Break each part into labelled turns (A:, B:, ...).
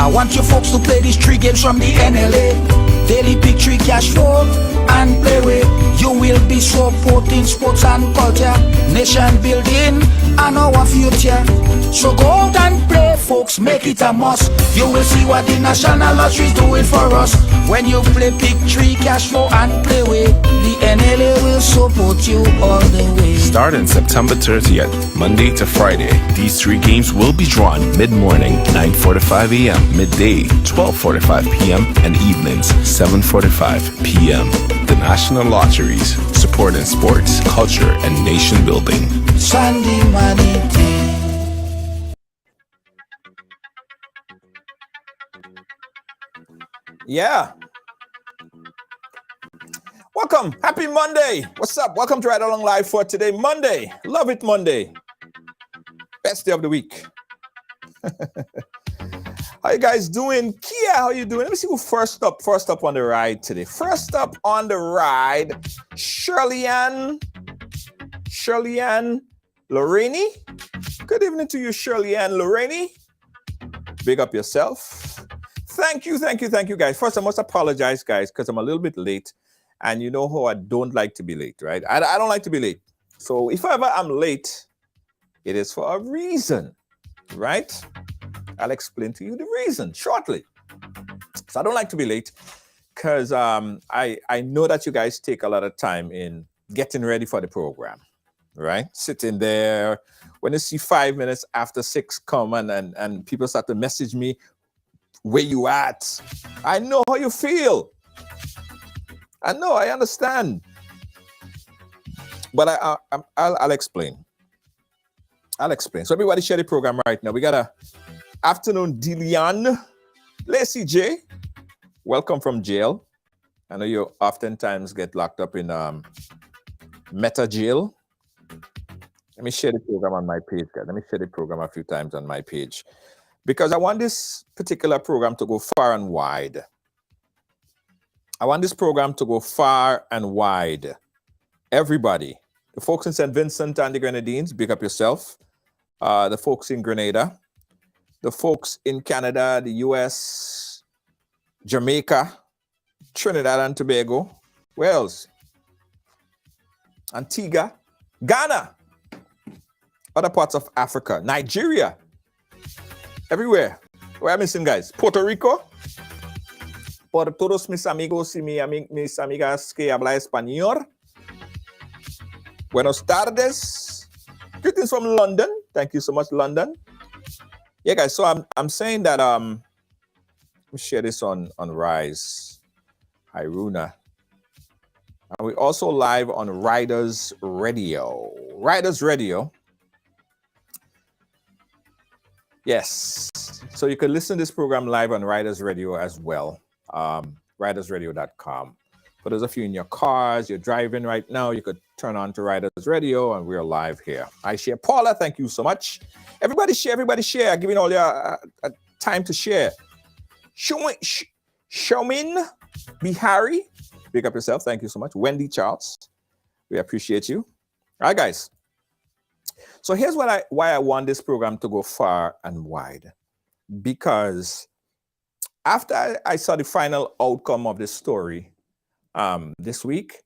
A: I want you folks to play these 3 games from the NLA. Daily Pick 3 cash flow and play with. You will be supporting sports and culture, nation building and our future. So go out and play, folks, make it a must. You will see what the National Lottery is doing for us. When you play Pick 3 cash flow and play with, the NLA will support you all the way.
B: Starting September 30th, Monday to Friday, these 3 games will be drawn mid-morning, 9:45 a.m., midday, 12:45 p.m., and evenings, 7:45 p.m. The National Lotteries, supporting sports, culture, and nation building.
A: Sunday Manite.
C: Yeah. Welcome. Happy Monday. What's up? Welcome to Ride Along Live for today, Monday. Love it Monday. Best day of the week. How you guys doing? Kia, how you doing? Let me see who first up on the ride today. First up on the ride, Shirley Ann Lorraine. Good evening to you, Shirley Ann Lorraine. Big up yourself. Thank you, guys. First, I must apologize, guys, because I'm a little bit late. And you know how I don't like to be late, right? I don't like to be late. So if ever I'm late, it is for a reason, right? I'll explain to you the reason shortly. So I don't like to be late because I know that you guys take a lot of time in getting ready for the program, right? Sitting there. When you see 5 minutes after 6 come and people start to message me, where you at? I know how you feel. I know, I understand. But I'll explain. So everybody share the program right now. We got a afternoon Dilian. Lacey J. Welcome from jail. I know you oftentimes get locked up in Meta jail. Let me share the program on my page, guys. Let me share the program a few times on my page. Because I want this particular program to go far and wide. Everybody. The folks in St. Vincent and the Grenadines, big up yourself. The folks in Grenada. The folks in Canada, the US, Jamaica, Trinidad and Tobago. Where else? Antigua, Ghana. Other parts of Africa. Nigeria. Everywhere. Where am I missing, guys? Puerto Rico. Por todos mis amigos y mis amigas que habla español. Buenos tardes. Greetings from London. Thank you so much, London. Yeah, guys. So I'm saying that let me share this on Rise. Hi, Runa. And we also live on Riders Radio. Riders Radio. Yes. So you can listen to this program live on Riders Radio as well. RidersRadio.com. For those of you in your cars, you're driving right now, you could turn on to Riders Radio and we're live here. I share. Paula, thank you so much. Everybody share. Giving all your time to share. Showmin Bihari, pick up yourself. Thank you so much. Wendy Charles, we appreciate you. All right, guys. So here's why I want this program to go far and wide. Because after I saw the final outcome of this story this week,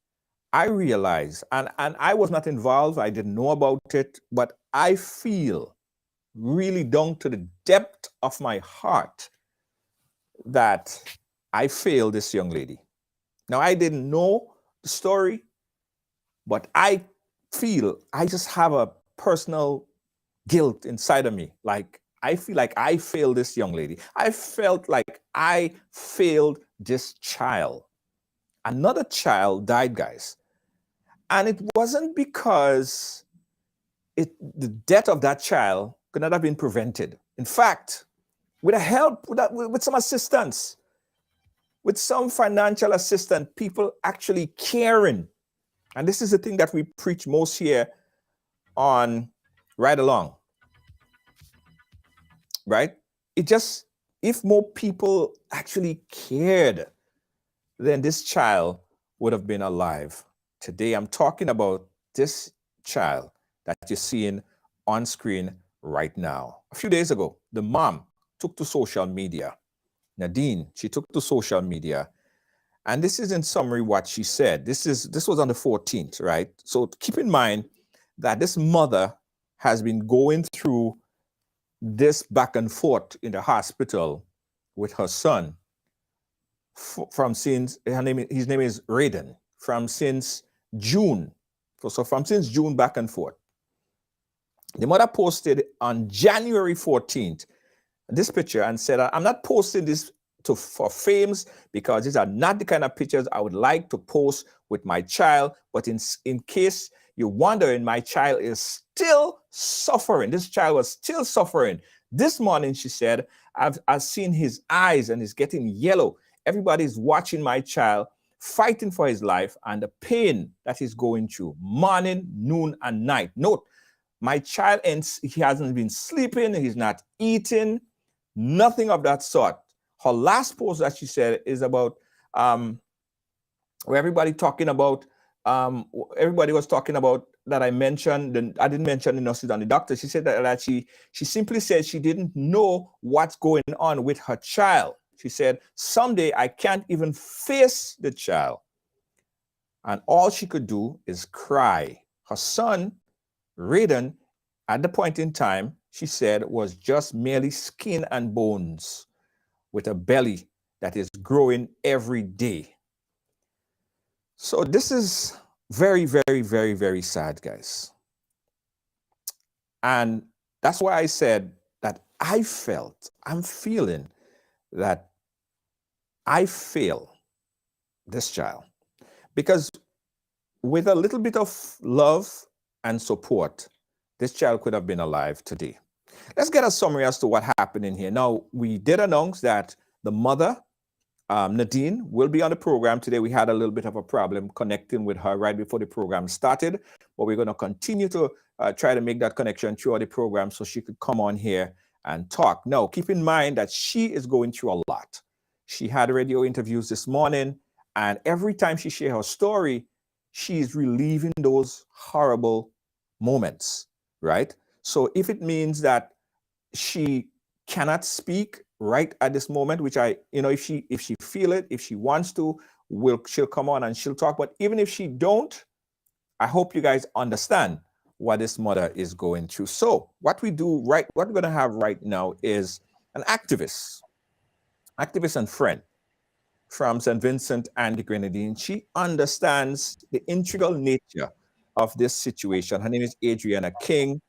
C: I realized, and I was not involved, I didn't know about it, but I feel really down to the depth of my heart that I failed this young lady. Now, I didn't know the story, but I feel I just have a personal guilt inside of me. Like, I feel like I failed this young lady. I felt like I failed this child. Another child died, guys. And it wasn't because the death of that child could not have been prevented. In fact, with help, with some assistance, with some financial assistance, people actually caring. And this is the thing that we preach most here on Ride Along. Right? It just, if more people actually cared, then this child would have been alive. Today, I'm talking about this child that you're seeing on screen right now. A few days ago, the mom took to social media Nadine, she took to social media, and this is in summary what she said. This was on the 14th, right? So keep in mind that this mother has been going through this back and forth in the hospital with her son from since his name is Raiden, from since June. So from since June back and forth. The mother posted on January 14th this picture and said, I'm not posting this for fames because these are not the kind of pictures I would like to post with my child. But in case you're wondering, my child is still suffering. This child was still suffering. This morning, she said, I've seen his eyes and he's getting yellow. Everybody's watching my child fighting for his life and the pain that he's going through morning, noon, and night. Note, my child, he hasn't been sleeping, he's not eating, nothing of that sort. Her last post that she said is about where everybody was talking about that I mentioned, I didn't mention the nurses and the doctor. She said that she simply said she didn't know what's going on with her child. She said, someday I can't even face the child. And all she could do is cry. Her son, Raiden, at the point in time, she said, was just merely skin and bones with a belly that is growing every day. So this is very, very, very, very sad, guys. And that's why I said that I'm feeling that I fail this child. Because with a little bit of love and support, this child could have been alive today. Let's get a summary as to what happened in here. Now, we did announce that the mother, Nadine, will be on the program today. We had a little bit of a problem connecting with her right before the program started, but we're going to continue to try to make that connection throughout the program so she could come on here and talk. Now, keep in mind that she is going through a lot. She had radio interviews this morning, and every time she shares her story, she's reliving those horrible moments, right? So if it means that she cannot speak right at this moment, which if she feel it, if she wants to, she'll come on and she'll talk. But even if she don't, I hope you guys understand what this mother is going through. So what we're going to have right now is an activist and friend from St. Vincent and the Grenadines. She understands the integral nature of this situation. Her name is Adriana King,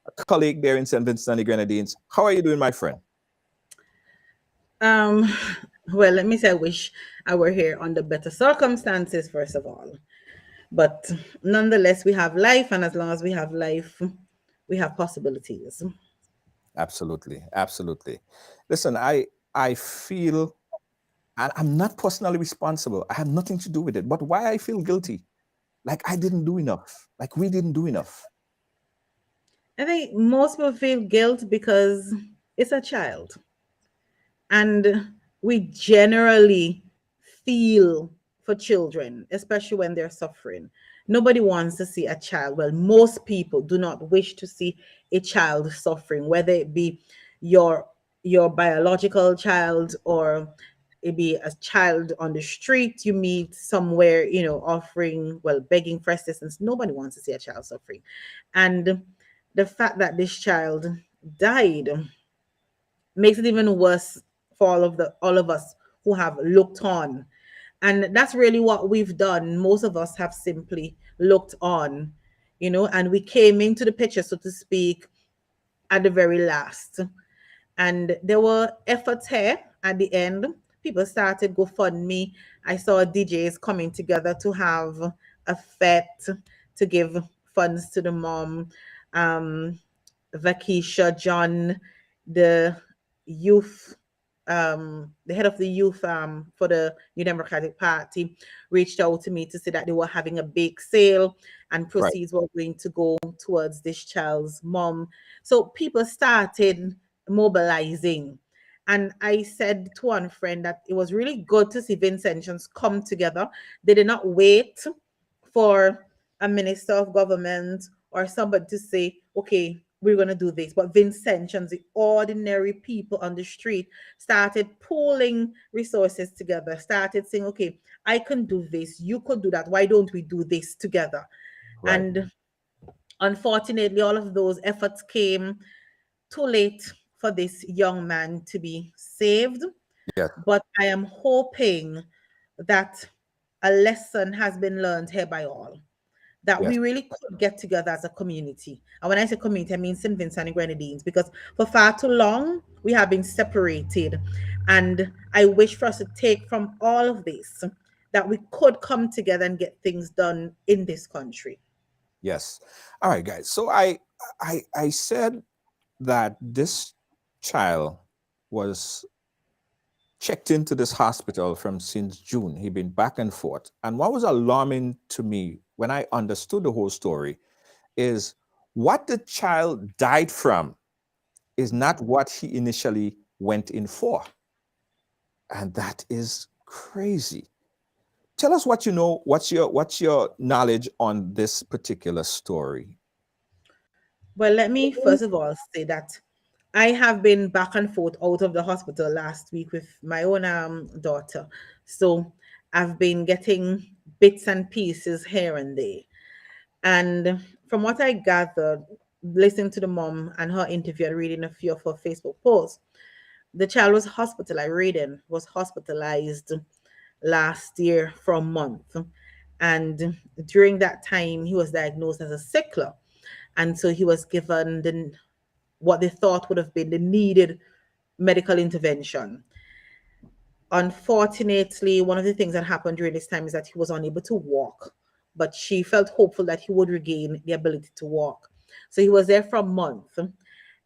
C: a colleague there in St. Vincent and the Grenadines. How are you doing, my friend?
D: Well, let me say I wish I were here under better circumstances, first of all. But nonetheless, we have life, and as long as we have life, we have possibilities.
C: Absolutely. Absolutely. Listen, I feel, and I'm not personally responsible. I have nothing to do with it. But why I feel guilty? Like I didn't do enough. Like we didn't do enough.
D: I think most people feel guilt because it's a child. And we generally feel for children, especially when they're suffering. Nobody wants to see a child. Well, most people do not wish to see a child suffering, whether it be your biological child or it be a child on the street you meet somewhere, begging for assistance. Nobody wants to see a child suffering. And the fact that this child died makes it even worse for all of us who have looked on. And that's really what we've done. Most of us have simply looked on, and we came into the picture, so to speak, at the very last. And there were efforts here at the end. People started GoFundMe. I saw DJs coming together to have a fete to give funds to the mom. Vakisha John, the youth, the head of the youth for the New Democratic Party, reached out to me to say that they were having a bake sale and proceeds were going to go towards this child's mom. So people started mobilizing. And I said to one friend that it was really good to see Vincentians come together. They did not wait for a minister of government or somebody to say, okay, we're going to do this. But Vincentians, the ordinary people on the street, started pooling resources together, started saying, okay, I can do this, you could do that. Why don't we do this together?
C: Right.
D: And unfortunately, all of those efforts came too late for this young man to be saved.
C: Yes.
D: But I am hoping that a lesson has been learned here by all, that
C: Yes.
D: we really could get together as a community. And when I say community, I mean St. Vincent and Grenadines, because for far too long, we have been separated. And I wish for us to take from all of this that we could come together and get things done in this country.
C: Yes. All right, guys. So I said that this child was checked into this hospital from since June. He'd been back and forth. And what was alarming to me when I understood the whole story is what the child died from is not what he initially went in for. And that is crazy. Tell us what you know, what's your knowledge on this particular story?
D: Well, let me first of all say that I have been back and forth out of the hospital last week with my own daughter. So I've been getting bits and pieces here and there. And from what I gathered, listening to the mom and her interview and reading a few of her Facebook posts, the child was hospitalized, Raiden was hospitalized last year for a month. And during that time, he was diagnosed as a sickler. And so he was given what they thought would have been the needed medical intervention. Unfortunately, one of the things that happened during this time is that he was unable to walk, but she felt hopeful that he would regain the ability to walk. So he was there for a month,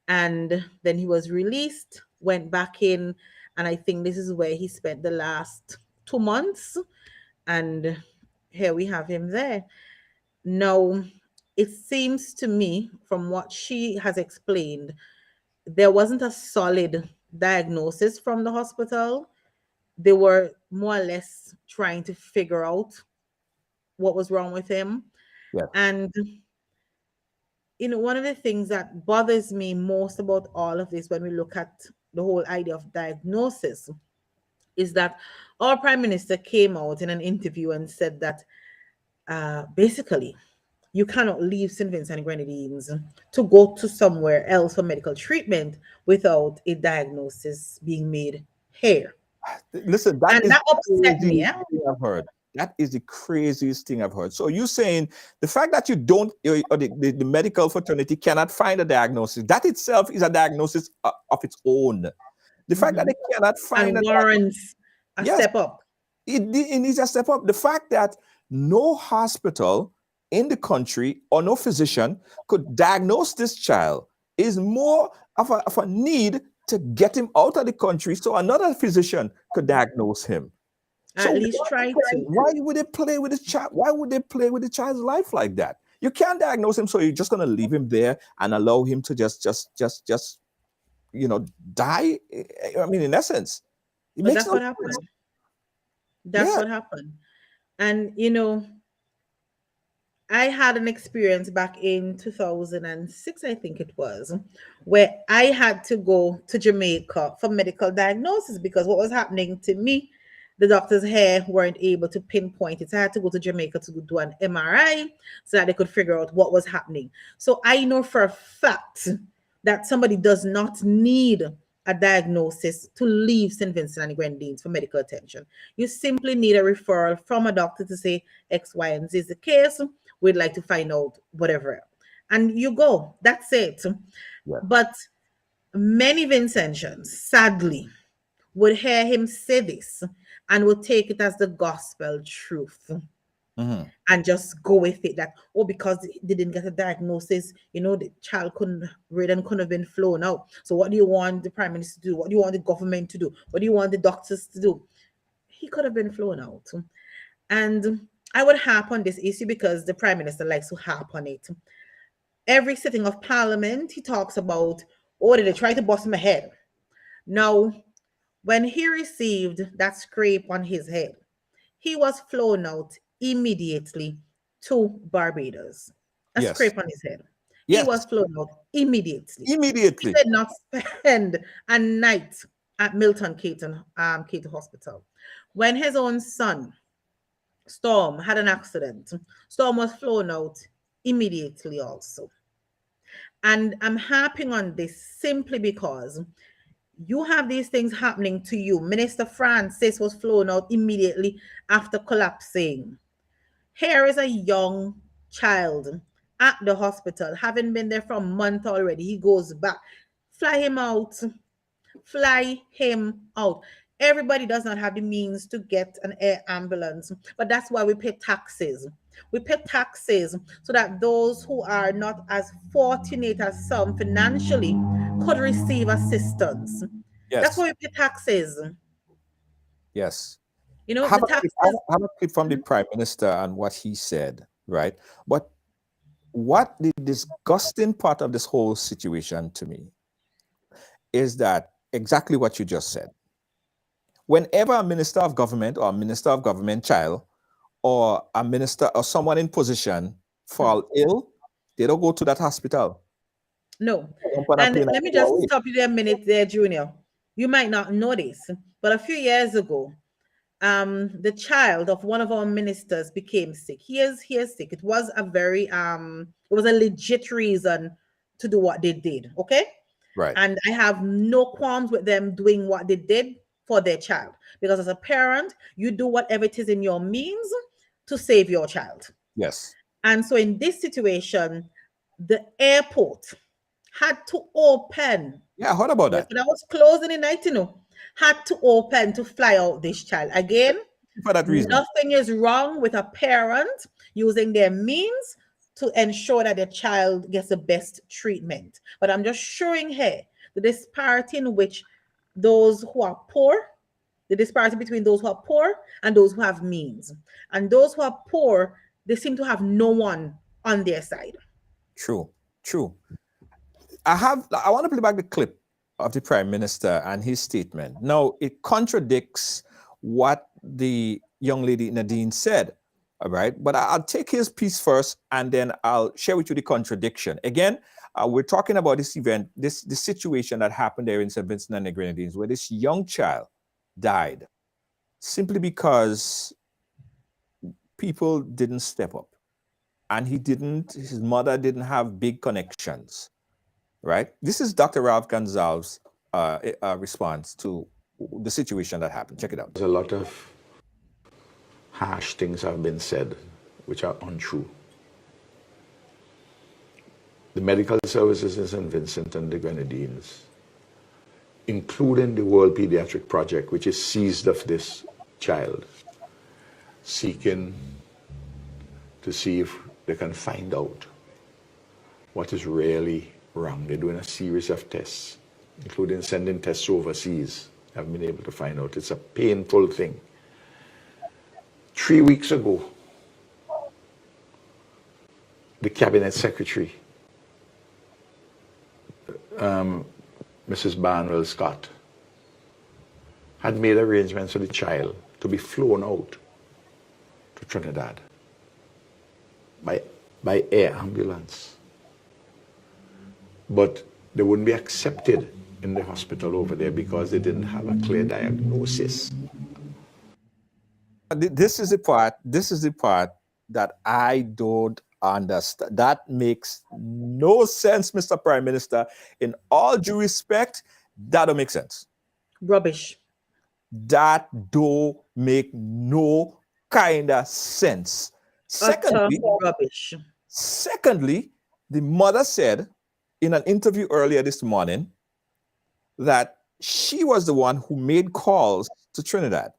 D: and then he was released, went back in, and I think this is where he spent the last 2 months, and here we have him there. Now, it seems to me, from what she has explained, there wasn't a solid diagnosis from the hospital. They were more or less trying to figure out what was wrong with him.
C: Yeah.
D: And, one of the things that bothers me most about all of this when we look at the whole idea of diagnosis is that our prime minister came out in an interview and said that basically, you cannot leave St. Vincent and Grenadines to go to somewhere else for medical treatment without a diagnosis being made here.
C: Listen, that upset me. Yeah? I've heard. That is the craziest thing I've heard. So you're saying the fact that you don't, or the medical fraternity cannot find a diagnosis, that itself is a diagnosis of its own. The fact that they cannot find
D: and warrants a step up.
C: It needs a step up. The fact that no hospital in the country or no physician could diagnose this child is more of a need to get him out of the country so another physician could diagnose him.
D: At least try to.
C: Why would they play with this child? Why would they play with the child's life like that? You can't diagnose him, so you're just gonna leave him there and allow him to just die. I mean, in essence,
D: that's what happened. That's what happened. And I had an experience back in 2006, I think it was, where I had to go to Jamaica for medical diagnosis because what was happening to me, the doctors here weren't able to pinpoint it. So I had to go to Jamaica to do an MRI so that they could figure out what was happening. So I know for a fact that somebody does not need a diagnosis to leave St. Vincent and Grenadines for medical attention. You simply need a referral from a doctor to say X, Y, and Z is the case. We'd like to find out whatever. And you go. That's it. Yeah. But many Vincentians, sadly, would hear him say this and would take it as the gospel truth. Mm-hmm. And just go with it that, because they didn't get a diagnosis, the child couldn't have been flown out. So what do you want the prime minister to do? What do you want the government to do? What do you want the doctors to do? He could have been flown out. And I would harp on this issue because the prime minister likes to harp on it. Every sitting of parliament, he talks about, did they try to bust him head? Now, when he received that scrape on his head, he was flown out immediately to Barbados. A scrape on his head. He was flown out immediately. He
C: Immediately.
D: did not spend a night at Milton Keyton Hospital. When his own son, Storm, had an accident, Storm was flown out immediately also. And I'm harping on this simply because you have these things happening to you. Minister Francis was flown out immediately after collapsing. Here is a young child at the hospital, having been there for a month already. He goes back. Fly him out. Fly him out. Everybody does not have the means to get an air ambulance, but that's why we pay taxes. We pay taxes so that those who are not as fortunate as some financially could receive assistance.
C: Yes.
D: That's why we pay taxes.
C: Yes.
D: You know,
C: I have
D: the
C: a clip-
D: taxes.
C: I have a clip from the Prime Minister and what he said, right? But what the disgusting part of this whole situation to me is that exactly what you just said. Whenever a minister of government or a minister of government child or a minister or someone in position fall ill, they don't go to that hospital.
D: No.
C: Jump on a
D: And
C: plane
D: let
C: and
D: me
C: go
D: just
C: away.
D: stop you there a minute there, Junior. You might not know this, but a few years ago, the child of one of our ministers became sick. He is sick. It was a very it was a legit reason to do what they did. Okay.
C: Right.
D: And I have no qualms with them doing what they did for their child, because as a parent, you do whatever it is in your means to save your child.
C: Yes.
D: And so in this situation, the airport had to open.
C: Yeah, I heard about that.
D: When I was closed in the night, had to open to fly out this child. Again,
C: For that reason.
D: nothing is wrong with a parent using their means to ensure that their child gets the best treatment. But I'm just showing here the disparity in which those who are poor, the disparity between those who are poor and those who have means. And those who are poor, they seem to have no one on their side.
C: True. I want to play back the clip of the Prime Minister and his statement. Now, it contradicts what the young lady Nadine said, all right? But I'll take his piece first, and then I'll share with you the contradiction. Again, we're talking about this event, this situation that happened there in St. Vincent and the Grenadines, where this young child died simply because people didn't step up. And his mother didn't have big connections, right? This is Dr. Ralph Gonzalez's response to the situation that happened. Check it out.
E: There's a lot of harsh things have been said which are untrue. The medical services in St. Vincent and the Grenadines, including the World Pediatric Project, which is seized of this child, seeking to see if they can find out what is really wrong. They're doing a series of tests, including sending tests overseas. Haven't been able to find out. It's a painful thing. 3 weeks ago, the cabinet secretary, Mrs. Barnwell Scott, had made arrangements for the child to be flown out to Trinidad by air ambulance. But they wouldn't be accepted in the hospital over there because they didn't have a clear diagnosis.
C: This is the part that I don't understand. That makes no sense, Mr. Prime Minister. In all due respect, that don't make sense.
D: Rubbish.
C: That don't make no kind of sense.
D: Rubbish.
C: Secondly, the mother said in an interview earlier this morning that she was the one who made calls to Trinidad.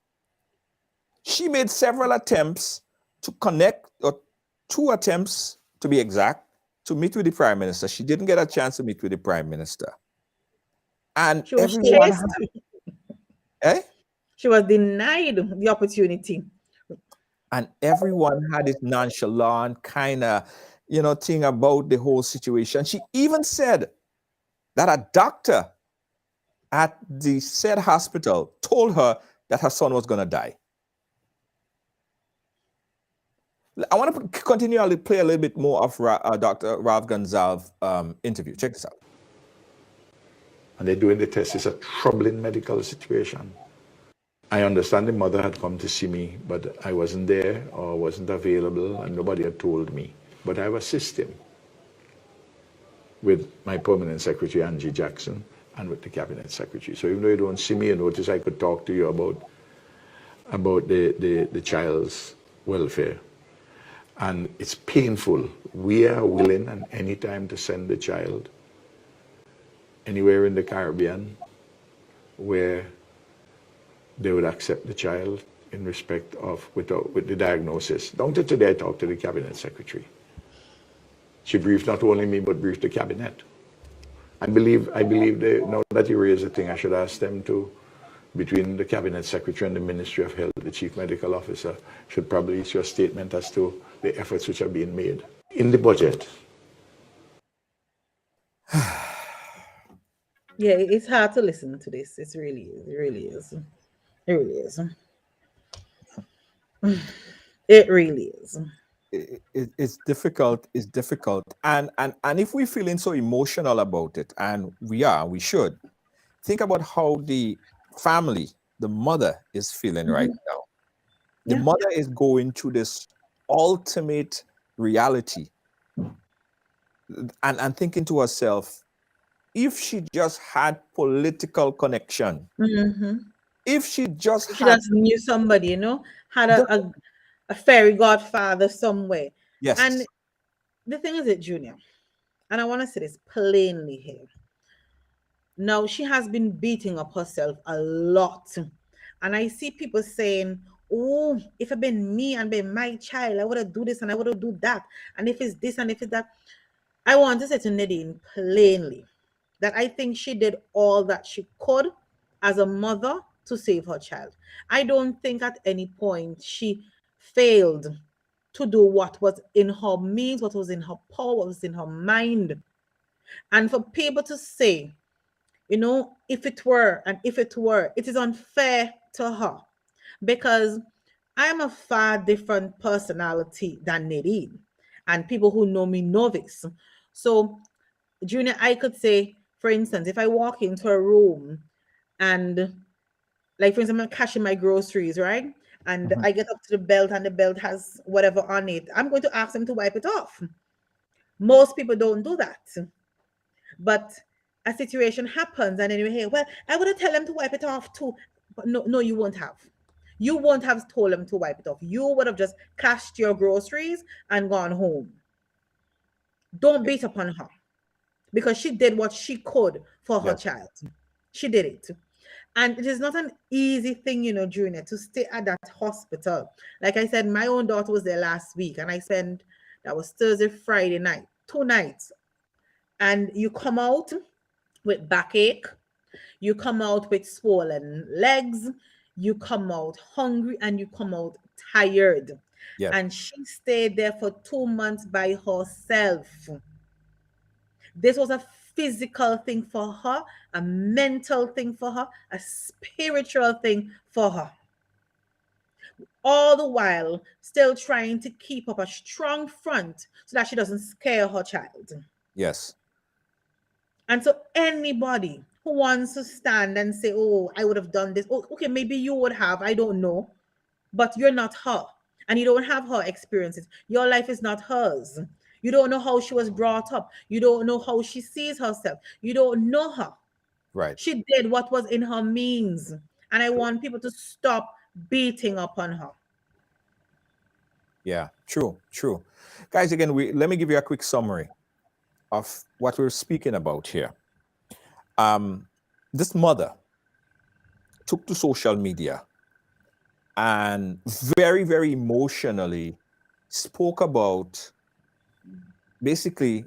C: She made several attempts to connect, or 2 attempts to be exact, to meet with the Prime Minister. She didn't get a chance to meet with the Prime Minister. And
D: she was
C: everyone
D: She was denied the opportunity.
C: And everyone had this nonchalant kind of, thing about the whole situation. She even said that a doctor at the said hospital told her that her son was going to die. I want to continue to play a little bit more of Dr. Ralph Gonzalez interview. Check this out.
E: And they're doing the test. It's a troubling medical situation. I understand the mother had come to see me, but I wasn't there or wasn't available, and nobody had told me. But I've assisted him with my permanent secretary, Angie Jackson, and with the cabinet secretary. So even though you don't see me, you notice I could talk to you about the child's welfare. And it's painful. We are willing at any time to send the child anywhere in the Caribbean where they would accept the child in respect of with the diagnosis. Down to today, I talked to the cabinet secretary. She briefed not only me, but briefed the cabinet. I believe now that you raise the thing, I should ask them to, between the cabinet secretary and the Ministry of Health, the chief medical officer, should probably issue a statement as to the efforts which are being made in the budget.
D: Yeah, it's hard to listen to this. It really is. It really is. It really is. It really is.
C: It's difficult. It's difficult. And if we're feeling so emotional about it, and we should think about how the family, the mother, is feeling right now. The mother is going through this ultimate reality and thinking to herself, if she just had political connection, if she just
D: knew somebody, had a fairy godfather somewhere.
C: Yes.
D: And the thing is, Junior, and I want to say this plainly here. Now, she has been beating up herself a lot. And I see people saying, oh, if it had been me and been my child, I would have do this and I would have do that. And if it's this and if it's that. I want to say to Nadine plainly that I think she did all that she could as a mother to save her child. I don't think at any point she failed to do what was in her means, what was in her power, what was in her mind. And for people to say, if it were, it is unfair to her, because I'm a far different personality than Nadine, and people who know me know this. So, Junior, I could say, for instance, if I walk into a room and, like, for instance, I'm cashing my groceries, right? And I get up to the belt and the belt has whatever on it, I'm going to ask them to wipe it off. Most people don't do that. But a situation happens and then you hear, well, I would have tell them to wipe it off too. But no, you won't have. You won't have told them to wipe it off. You would have just cashed your groceries and gone home. Don't beat upon her, because she did what she could for her child. She did it. And it is not an easy thing, Junior, to stay at that hospital. Like I said, my own daughter was there last week, and that was Thursday, Friday night, 2 nights. And you come out with backache, you come out with swollen legs, you come out hungry, and you come out tired. Yes. And she stayed there for 2 months by herself. This was a physical thing for her, a mental thing for her, a spiritual thing for her. All the while, still trying to keep up a strong front so that she doesn't scare her child.
C: Yes.
D: And so anybody who wants to stand and say, oh, I would have done this. Oh, okay, maybe you would have, I don't know. But you're not her. And you don't have her experiences. Your life is not hers. You don't know how she was brought up. You don't know how she sees herself. You don't know her.
C: Right.
D: She did what was in her means. And I want people to stop beating up on her.
C: Yeah, true. Guys, again, let me give you a quick summary of what we're speaking about here. This mother took to social media and very, very emotionally spoke about basically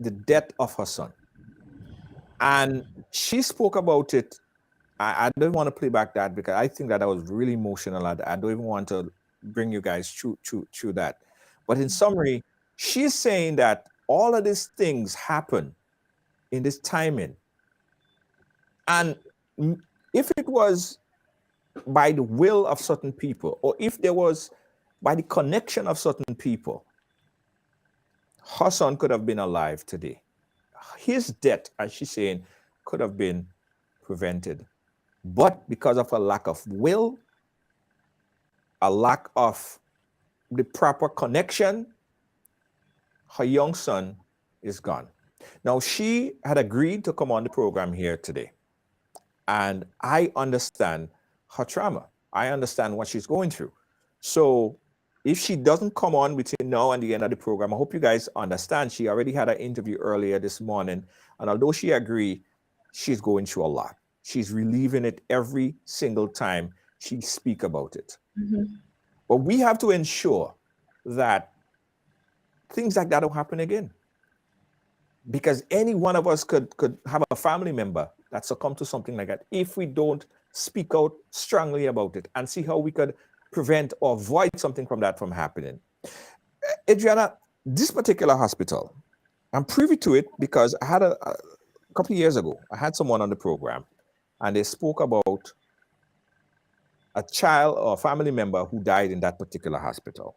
C: the death of her son. And she spoke about it. I don't want to play back that because I think that was really emotional. I don't even want to bring you guys through that. But in summary, she's saying that all of these things happen in this timing. And if it was by the will of certain people, or if there was by the connection of certain people, her son could have been alive today. His death, as she's saying, could have been prevented. But because of a lack of will, a lack of the proper connection, her young son is gone. Now, she had agreed to come on the program here today. And I understand her trauma. I understand what she's going through. So if she doesn't come on between now and the end of the program, I hope you guys understand she already had an interview earlier this morning. And although she agreed, she's going through a lot. She's relieving it every single time she speaks about it.
D: Mm-hmm.
C: But we have to ensure that things like that don't happen again. Because any one of us could have a family member that succumbed to something like that if we don't speak out strongly about it and see how we could prevent or avoid something from that from happening. Adriana, this particular hospital, I'm privy to it because I had a couple of years ago, I had someone on the program and they spoke about a child or a family member who died in that particular hospital.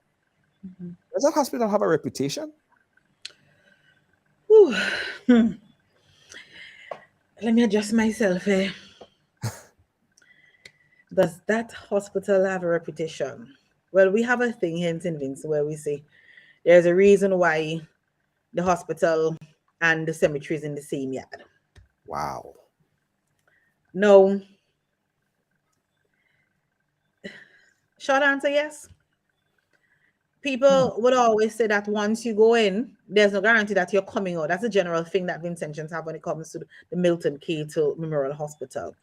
C: Mm-hmm. Does that hospital have a reputation?
D: Let me adjust myself. Does that hospital have a reputation? Well, we have a thing here in St. Vincent where we say there's a reason why the hospital and the cemetery is in the same yard.
C: Wow.
D: No. Short answer, yes. People would always say that once you go in, there's no guarantee that you're coming out. That's a general thing that Vincentians have when it comes to the Milton K2 Memorial Hospital.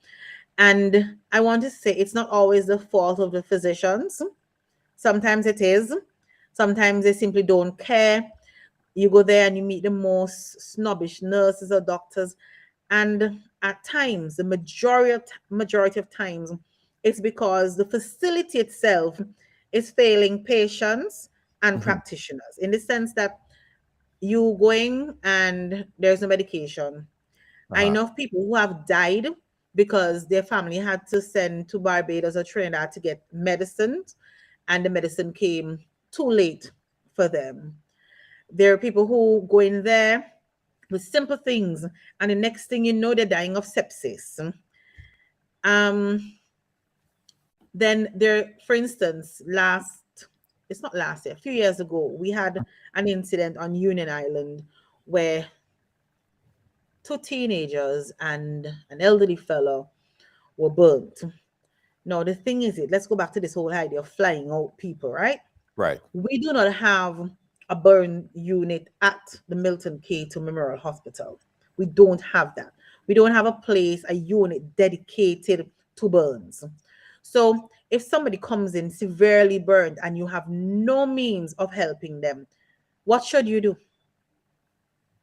D: And I want to say it's not always the fault of the physicians. Sometimes it is. Sometimes they simply don't care. You go there and you meet the most snobbish nurses or doctors. And at times, the majority of times, it's because the facility itself is failing patients and practitioners, in the sense that you going and there's no medication. I know of people who have died because their family had to send to Barbados or Trinidad to get medicine, and the medicine came too late for them. There are people who go in there with simple things, and the next thing you know, they're dying of sepsis. Then there, for instance, a few years ago, we had an incident on Union Island where 2 teenagers and an elderly fellow were burnt. Now, the thing is, let's go back to this whole idea of flying out people, right?
C: Right.
D: We do not have a burn unit at the Milton K2 Memorial Hospital. We don't have that. We don't have a unit dedicated to burns. So if somebody comes in severely burned and you have no means of helping them, what should you do?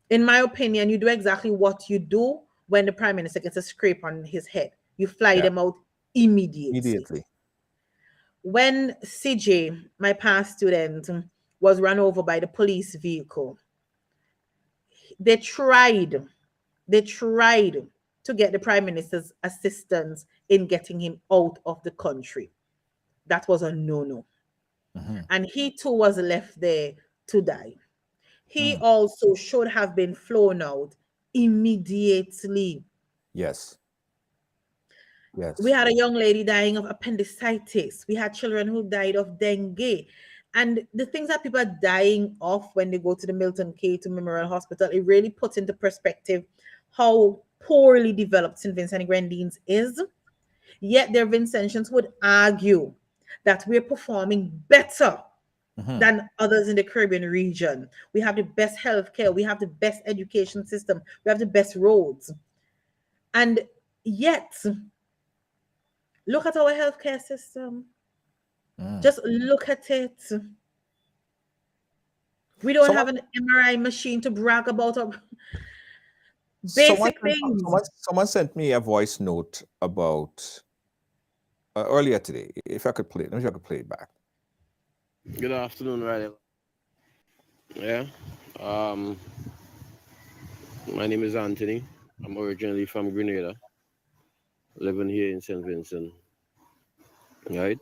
D: In my opinion, you do exactly what you do when the Prime Minister gets a scrape on his head. You fly them out immediately. When CJ, my past student, was run over by the police vehicle, they tried to get the Prime Minister's assistance in getting him out of the country. That was a no-no. And he too was left there to die. He also should have been flown out immediately.
C: Yes.
D: We had a young lady dying of appendicitis. We had children who died of dengue. And the things that people are dying of when they go to the Milton K2 Memorial Hospital, it really puts into perspective how poorly developed St. Vincent and Grenadines is. Yet their Vincentians would argue that we're performing better than others in the Caribbean region. We have the best healthcare. We have the best education system. We have the best roads. And yet, look at our healthcare system. Just look at it. We don't have an MRI machine to brag about. Basic things.
C: Someone sent me a voice note about earlier today. If I could play it, let me see if I could play it back.
F: Good afternoon, Riley. Yeah. My name is Anthony. I'm originally from Grenada, living here in St. Vincent. Right?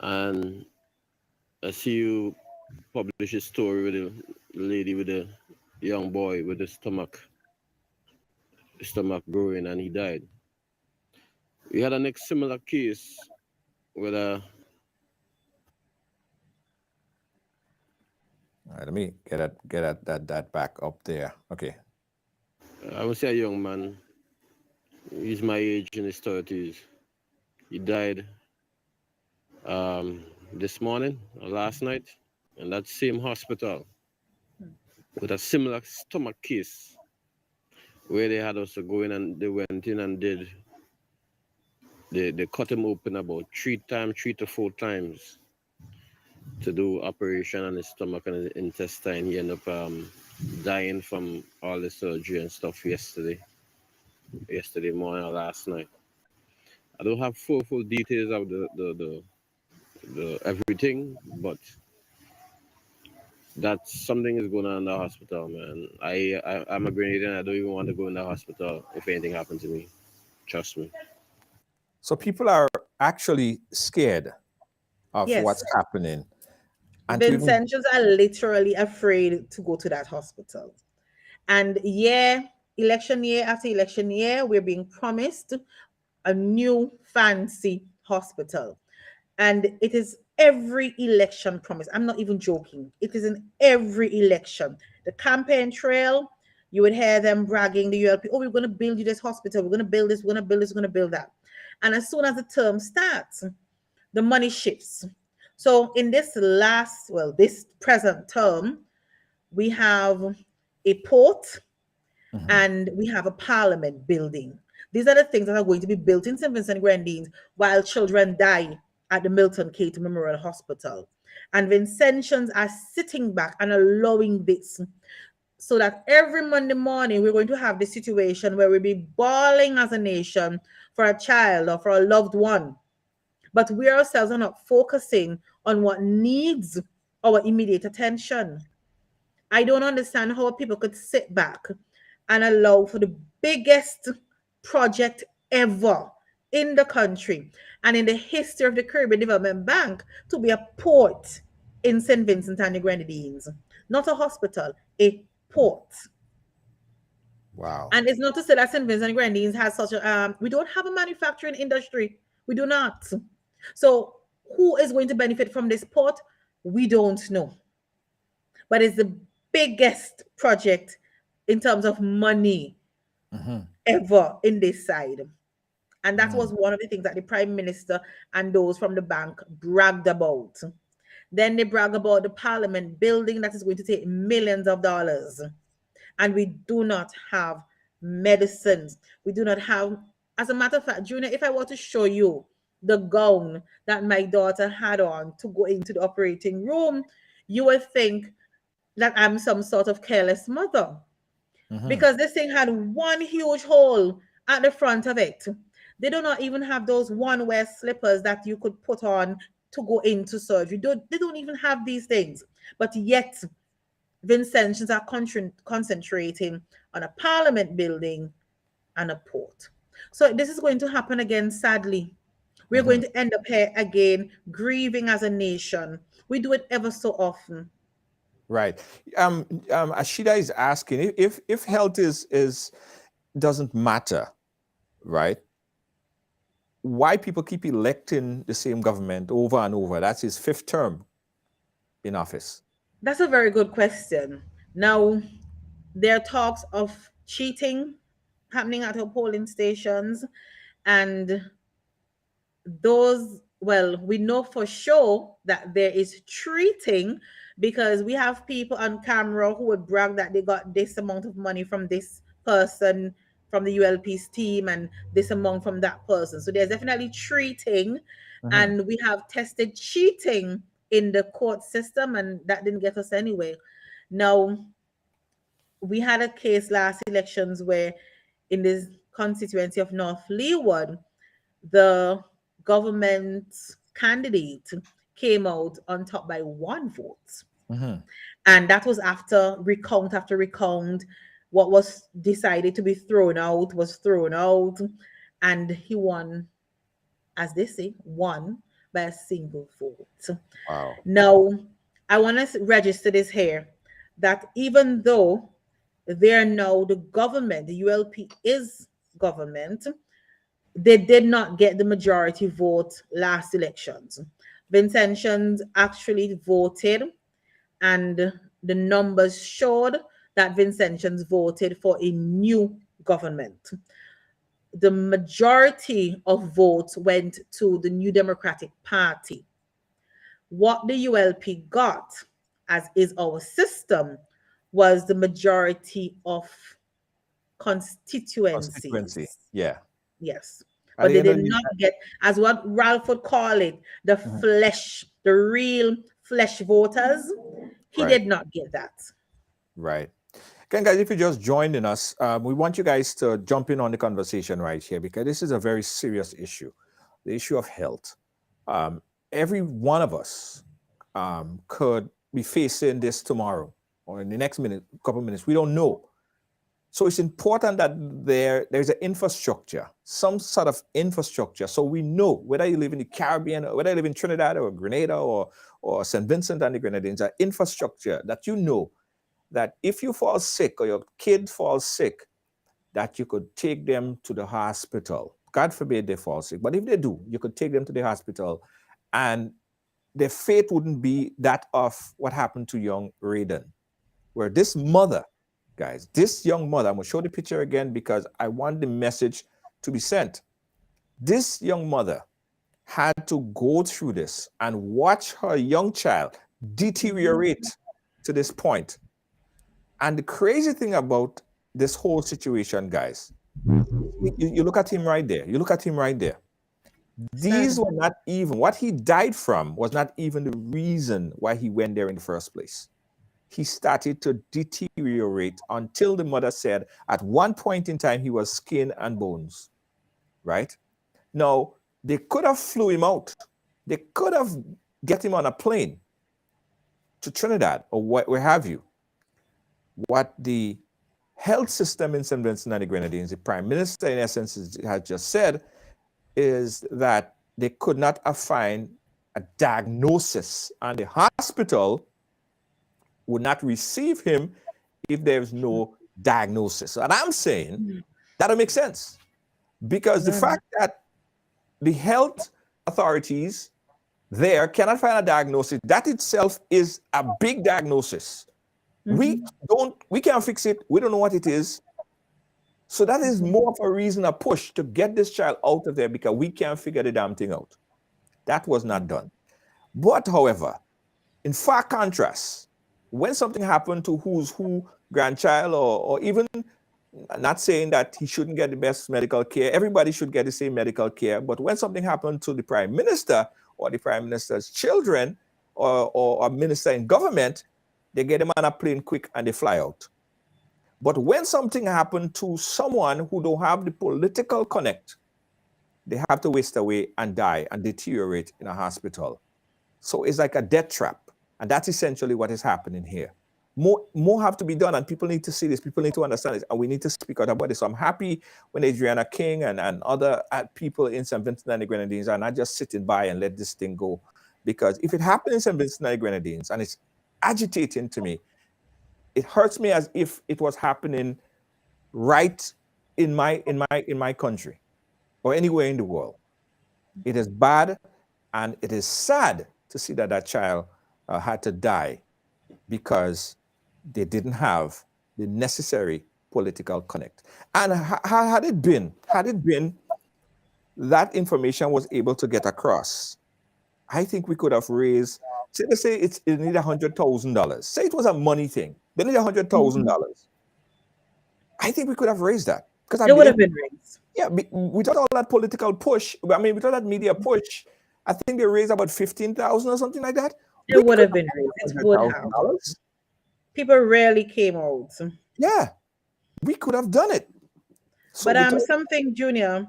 F: And I see you publish a story with the lady with the young boy with the stomach growing, and he died. We had a next similar case with a
C: All right, let me get that back up there. Okay.
F: I would say a young man. He's my age, in his 30s. He died this morning or last night in that same hospital with a similar stomach case where they had us to go in, and they went in and did they cut him open about 3 to 4 times to do operation on his stomach and his intestine. He ended up dying from all the surgery and stuff yesterday morning or last night. I don't have full details of the everything, but that something is going on in the hospital, man. I'm a Grenadian. I don't even want to go in the hospital if anything happened to me. Trust me.
C: So people are actually scared of
D: Yes.
C: what's happening. And to even-
D: Vincentians are literally afraid to go to that hospital. And election year after election year, we're being promised a new fancy hospital. And it is every election promise. I'm not even joking. It is in every election. The campaign trail, you would hear them bragging, the ULP, oh, we're going to build you this hospital. We're going to build this, we're going to build this, we're going to build that. And as soon as the term starts, the money shifts. So in this present term, we have a port and we have a parliament building. These are the things that are going to be built in St. Vincent Grenadines while children die at the Milton Keytes Memorial Hospital. And Vincentians are sitting back and allowing this, so that every Monday morning we're going to have this situation where we'll be bawling as a nation for a child or for a loved one. But we ourselves are not focusing on what needs our immediate attention. I don't understand how people could sit back and allow for the biggest project ever in the country and in the history of the Caribbean Development Bank to be a port in St. Vincent and the Grenadines. Not a hospital, a port.
C: Wow.
D: And it's not to say that St. Vincent and Grenadines has such a, we don't have a manufacturing industry. We do not. So who is going to benefit from this port? We don't know. But it's the biggest project in terms of money ever in this side. And that was one of the things that the Prime Minister and those from the bank bragged about. Then they brag about the Parliament building that is going to take millions of dollars. And we do not have medicines. We do not have, as a matter of fact, Junior, if I were to show you the gown that my daughter had on to go into the operating room, you would think that I'm some sort of careless mother. Because this thing had one huge hole at the front of it. They do not even have those one-wear slippers that you could put on to go into surgery. They don't even have these things. But yet, Vincentians are concentrating on a parliament building and a port. So this is going to happen again, sadly. We're going to end up here again, grieving as a nation. We do it ever so often.
C: Right. Ashida is asking if health is doesn't matter, right? Why people keep electing the same government over and over? That's his 5th term in office.
D: That's a very good question. Now, there are talks of cheating happening at our polling stations, and those, well, we know for sure that there is treating, because we have people on camera who would brag that they got this amount of money from this person from the ULP's team and this amount from that person. So there's definitely treating, and we have tested cheating in the court system, and that didn't get us anywhere. Now, we had a case last elections where in this constituency of North Leeward, the government candidate came out on top by 1 vote. And that was after recount after recount. What was decided to be thrown out was thrown out, and he won, as they say, won by a single vote.
C: Wow.
D: Now, I want to register this here, that even though they are now the government, the ULP is government, they did not get the majority vote last elections. Vincentians actually voted, and the numbers showed that Vincentians voted for a new government. The majority of votes went to the New Democratic Party. What the ULP got, as is our system, was the majority of constituencies.
C: Constituency. Yeah.
D: Yes.
C: At
D: But
C: the
D: they
C: end of
D: did
C: the
D: not get, as what Ralph would call it, the flesh, the real flesh voters. He
C: Right.
D: did not get that.
C: Right. Again, guys, if you just joining us, we want you guys to jump in on the conversation right here, because this is a very serious issue, the issue of health. Every one of us could be facing this tomorrow or in the next couple of minutes. We don't know. So it's important that there's an infrastructure, some sort of infrastructure, so we know whether you live in the Caribbean, or whether you live in Trinidad or Grenada or St. Vincent and the Grenadines, an infrastructure that you know that if you fall sick or your kid falls sick, that you could take them to the hospital. God forbid they fall sick, but if they do, you could take them to the hospital, and their fate wouldn't be that of what happened to young Raiden, where this mother, guys, this young mother, I'm going to show the picture again because I want the message to be sent. This young mother had to go through this and watch her young child deteriorate to this point. And the crazy thing about this whole situation, guys, you look at him right there. You look at him right there. These were not even, what he died from was not even the reason why he went there in the first place. He started to deteriorate until the mother said at one point in time he was skin and bones, right? Now, they could have flew him out. They could have get him on a plane to Trinidad or where have you. What the health system in St. Vincent and the Grenadines, the Prime Minister in essence has just said, is that they could not find a diagnosis, and the hospital would not receive him if there's no diagnosis. And I'm saying that don't make sense, because the fact that the health authorities there cannot find a diagnosis, that itself is a big diagnosis. We can't fix it. We don't know what it is. So that is more of a reason, a push to get this child out of there, because we can't figure the damn thing out. That was not done. But however, in far contrast, when something happened to who's who grandchild, or even, not saying that he shouldn't get the best medical care, everybody should get the same medical care, but when something happened to the Prime Minister or the Prime Minister's children or a minister in government, they get them on a plane quick and they fly out. But when something happened to someone who don't have the political connect, they have to waste away and die and deteriorate in a hospital. So it's like a death trap. And that's essentially what is happening here. More have to be done, and people need to see this. People need to understand this, and we need to speak out about this. So I'm happy when Adriana King and other people in St. Vincent and the Grenadines are not just sitting by and let this thing go. Because if it happened in St. Vincent and the Grenadines, and it's agitating to me, it hurts me as if it was happening right in my country or anywhere in the world. It is bad, and it is sad to see that child had to die because they didn't have the necessary political connect. And had it been that information was able to get across, I think we could have raised, let's say it needed $100,000. Say it was a money thing. They need $100,000. I think we could have raised that. Because
D: it would have been raised.
C: Yeah, without all that political push, without that media push, I think they raised about $15,000 or something like that.
D: It would have been raised. It would have. People rarely came out.
C: Yeah, we could have done it. So
D: but something, Junior,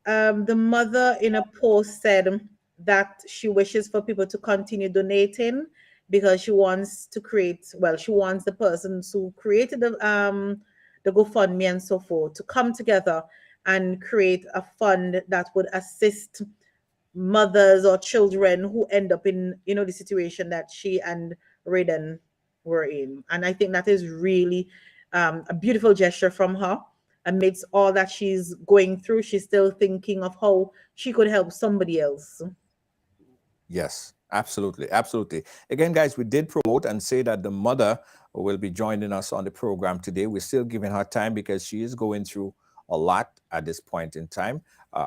D: the mother in a post said that she wishes for people to continue donating, because she wants to she wants the persons who created the GoFundMe and so forth to come together and create a fund that would assist mothers or children who end up in, the situation that she and Raiden were in. And I think that is really a beautiful gesture from her. Amidst all that she's going through, she's still thinking of how she could help somebody else.
C: Yes, absolutely. Absolutely. Again, guys, we did promote and say that the mother will be joining us on the program today. We're still giving her time because she is going through a lot at this point in time.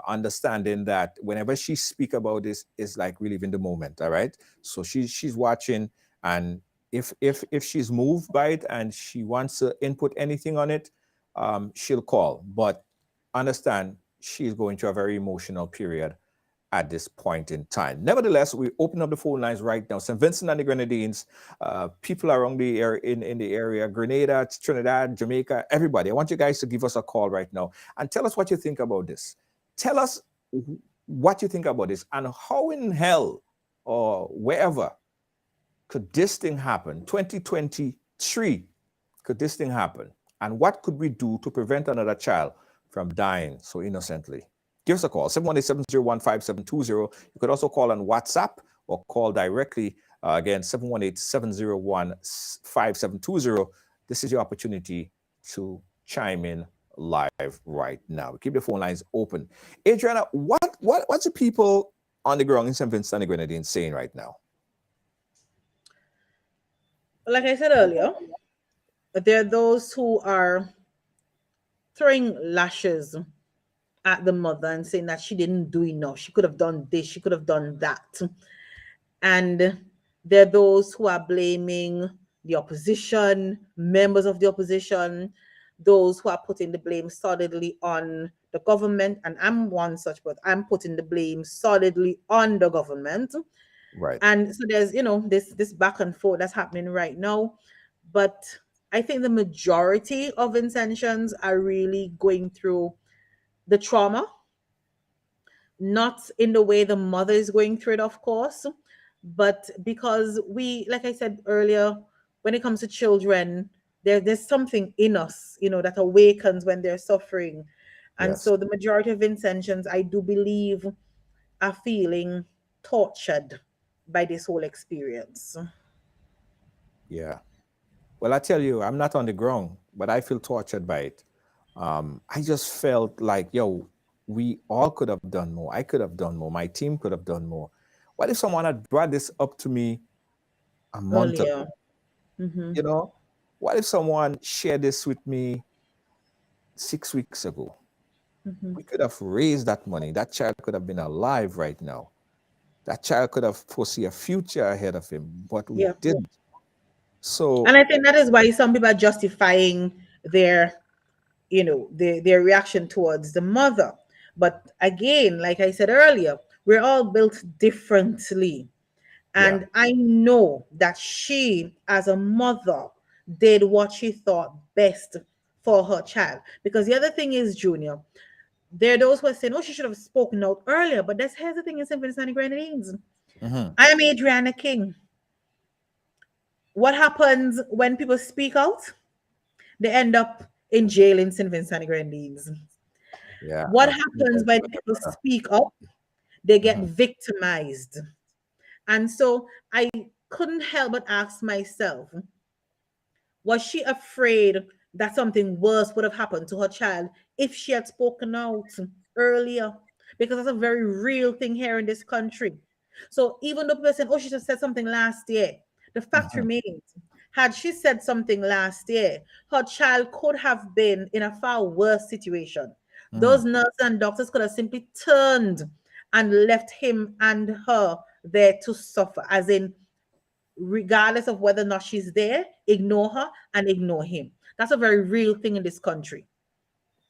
C: Understanding that whenever she speak about this, it's like reliving the moment. All right. So she's watching, and if she's moved by it and she wants to input anything on it, she'll call. But understand she's going through a very emotional period at this point in time. Nevertheless, we open up the phone lines right now. St. Vincent and the Grenadines, people around the area, in the area, Grenada, Trinidad, Jamaica, everybody. I want you guys to give us a call right now and tell us what you think about this. Tell us what you think about this and how in hell or wherever could this thing happen? 2023, could this thing happen? And what could we do to prevent another child from dying so innocently? Give us a call, 718-701-5720. You could also call on WhatsApp or call directly, again, 718-701-5720. This is your opportunity to chime in live right now. Keep the phone lines open. Adriana, what's the people on the ground in St. Vincent and the Grenadines saying right now?
D: Like I said earlier, there are those who are throwing lashes at the mother and saying that she didn't do enough. She could have done this, she could have done that. And there are those who are blaming the opposition, members of the opposition, those who are putting the blame solidly on the government. And I'm one such, but I'm putting the blame solidly on the government.
C: Right.
D: And so there's, this back and forth that's happening right now. But I think the majority of Vincentians are really going through the trauma, not in the way the mother is going through it, of course, but because we, like I said earlier, when it comes to children, there's something in us, that awakens when they're suffering. And
C: Yes.
D: so the majority of Vincentians, I do believe, are feeling tortured by this whole experience.
C: Yeah. Well, I tell you, I'm not on the ground, but I feel tortured by it. I just felt like, we all could have done more. I could have done more. My team could have done more. What if someone had brought this up to me a month ago?
D: Mm-hmm.
C: What if someone shared this with me 6 weeks ago?
D: Mm-hmm.
C: We could have raised that money. That child could have been alive right now. That child could have foreseen a future ahead of him, but we didn't. So,
D: and I think that is why some people are justifying their their reaction towards the mother. But again, like I said earlier, we're all built differently. And I know that she, as a mother, did what she thought best for her child. Because the other thing is, Junior, there are those who are saying, she should have spoken out earlier. But here's the thing in St. Vincent and the Grenadines.
C: Mm-hmm.
D: I am Adriana King. What happens when people speak out? They end up in jail in St. Vincent and the Grenadines.
C: Yeah.
D: What happens when people speak up? They get victimized. And so I couldn't help but ask myself, was she afraid that something worse would have happened to her child if she had spoken out earlier? Because that's a very real thing here in this country. So even though people saying, she just said something last year, the fact remains, had she said something last year, her child could have been in a far worse situation. Those nurses and doctors could have simply turned and left him and her there to suffer, as in, regardless of whether or not she's there, ignore her and ignore him. That's a very real thing in this country.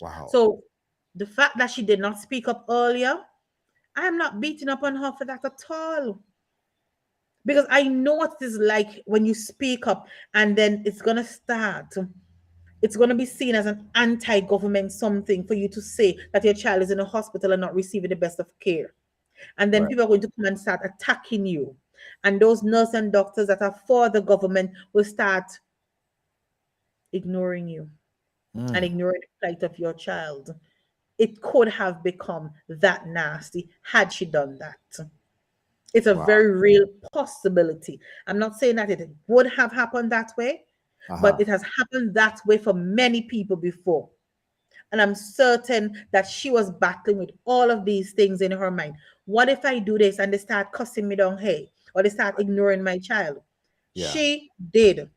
C: Wow.
D: So the fact that she did not speak up earlier, I am not beating up on her for that at all. Because I know what it is like when you speak up and then it's going to be seen as an anti-government something for you to say that your child is in a hospital and not receiving the best of care. And then people are going to come and start attacking you. And those nurses and doctors that are for the government will start ignoring you and ignoring the plight of your child. it could have become that nasty had she done that. It's a
C: Wow.
D: very real possibility. I'm not saying that it would have happened that way, but it has happened that way for many people before. And I'm certain that she was battling with all of these things in her mind. What if I do this and they start cussing me down, hey, or they start ignoring my child?
C: Yeah.
D: She did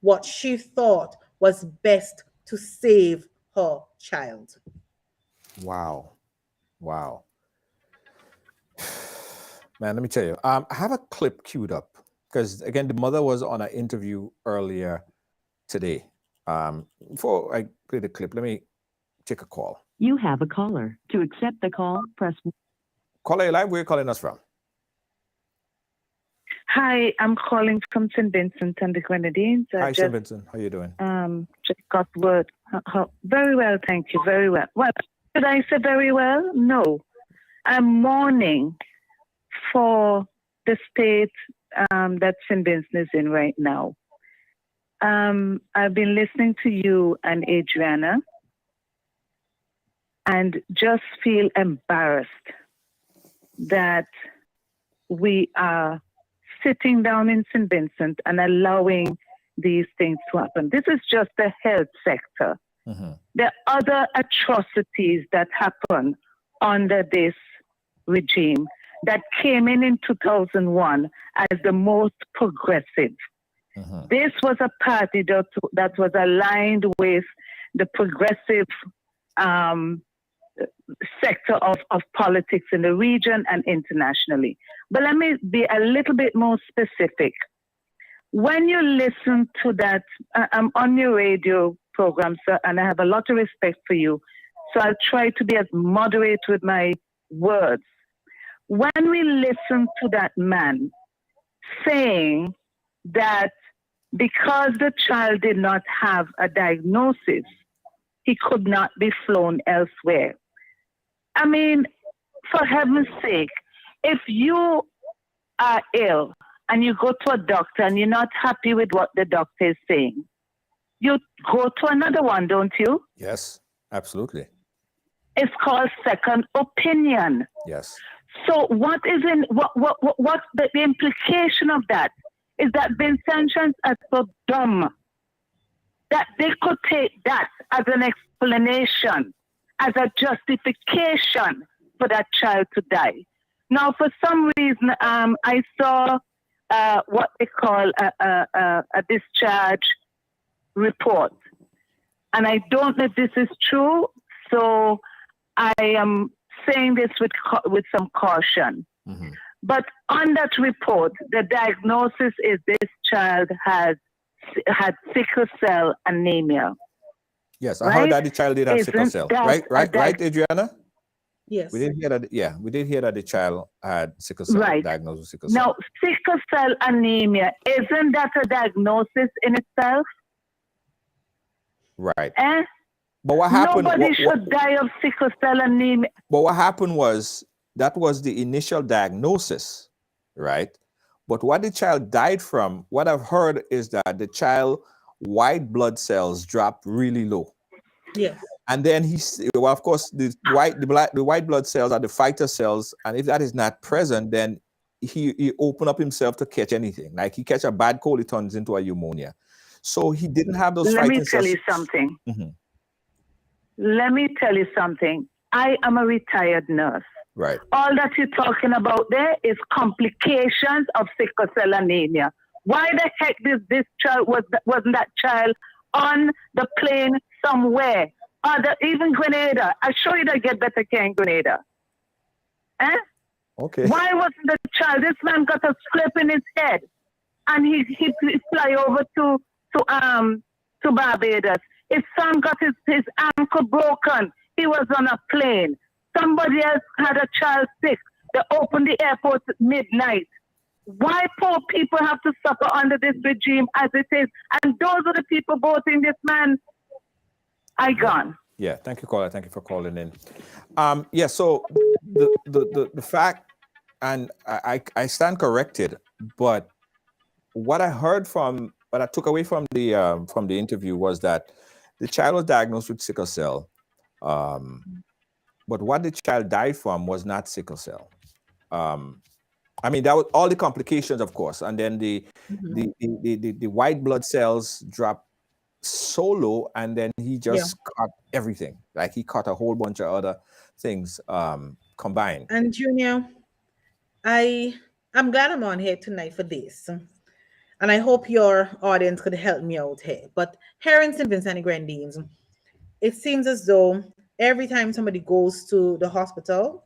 D: what she thought was best to save her child.
C: Wow. Wow. Man, let me tell you. I have a clip queued up because, again, the mother was on an interview earlier today. Before I play the clip, let me take a call.
G: You have a caller. To accept the call, press.
C: Caller, you live? Where are you calling us from?
H: Hi, I'm calling from St. Vincent and the Grenadines.
C: Hi, St. Vincent. How you doing?
H: Just got word. Very well, thank you. Very well. Well, did I say very well? No. I'm mourning for the state that St. Vincent is in right now. I've been listening to you and Adriana and just feel embarrassed that we are sitting down in St. Vincent and allowing these things to happen. This is just the health sector. There are other atrocities that happen under this regime that came in 2001 as the most progressive. This was a party that was aligned with the progressive sector of politics in the region and internationally. But let me be a little bit more specific. When you listen to that, I'm on your radio program, sir, and I have a lot of respect for you. So I'll try to be as moderate with my words. When we listen to that man saying that because the child did not have a diagnosis, he could not be flown elsewhere. I mean, for heaven's sake, if you are ill and you go to a doctor and you're not happy with what the doctor is saying, you go to another one, don't you?
C: Yes, absolutely.
H: It's called second opinion.
C: Yes.
H: So what is what's the implication of that is that Vincentians are so dumb that they could take that as an explanation, as a justification for that child to die. Now, for some reason, I saw what they call a discharge report. And I don't know if this is true, so I am saying this with some caution. But on that report, the diagnosis is this child had sickle cell anemia.
C: Yes, I heard that the child did have sickle cell. Right, Adriana?
D: Yes.
C: We did hear that. Yeah, we did hear that the child had sickle cell, diagnosed with sickle cell.
H: Now, sickle cell anemia, isn't that a diagnosis in itself?
C: Right. But what happened?
H: Nobody should die of sickle cell anemia.
C: But what happened was that was the initial diagnosis, right? But what the child died from, what I've heard is that the child white blood cells dropped really low.
D: Yes.
C: And then of course, the white blood cells are the fighter cells, and if that is not present, then he open up himself to catch anything. Like he catch a bad cold, it turns into a pneumonia. So he didn't have those fighting cells.
H: Let me tell you something. Let me tell you something. I am a retired nurse.
C: Right.
H: All that you're talking about there is complications of sickle cell anemia. Why the heck this child wasn't that child on the plane somewhere? Even Grenada. I show you that get better care in Grenada.
C: Okay.
H: Why wasn't the child? This man got a scrape in his head, and he fly over to Barbados. His son got his ankle broken. He was on a plane. Somebody else had a child sick. They opened the airport at midnight. Why poor people have to suffer under this regime as it is? And those are the people voting this man. Gone.
C: Yeah, thank you, caller. Thank you for calling in. So the fact, and I stand corrected, but what I took away from the interview was that the child was diagnosed with sickle cell, But what the child died from was not sickle cell. I mean, that was all the complications, of course, and then the white blood cells dropped so low, and then he just caught everything. Like he caught a whole bunch of other things combined.
D: And Junior, I'm glad I'm on here tonight for this. And I hope your audience could help me out here. But here in St. Vincent and Grenadines, it seems as though every time somebody goes to the hospital,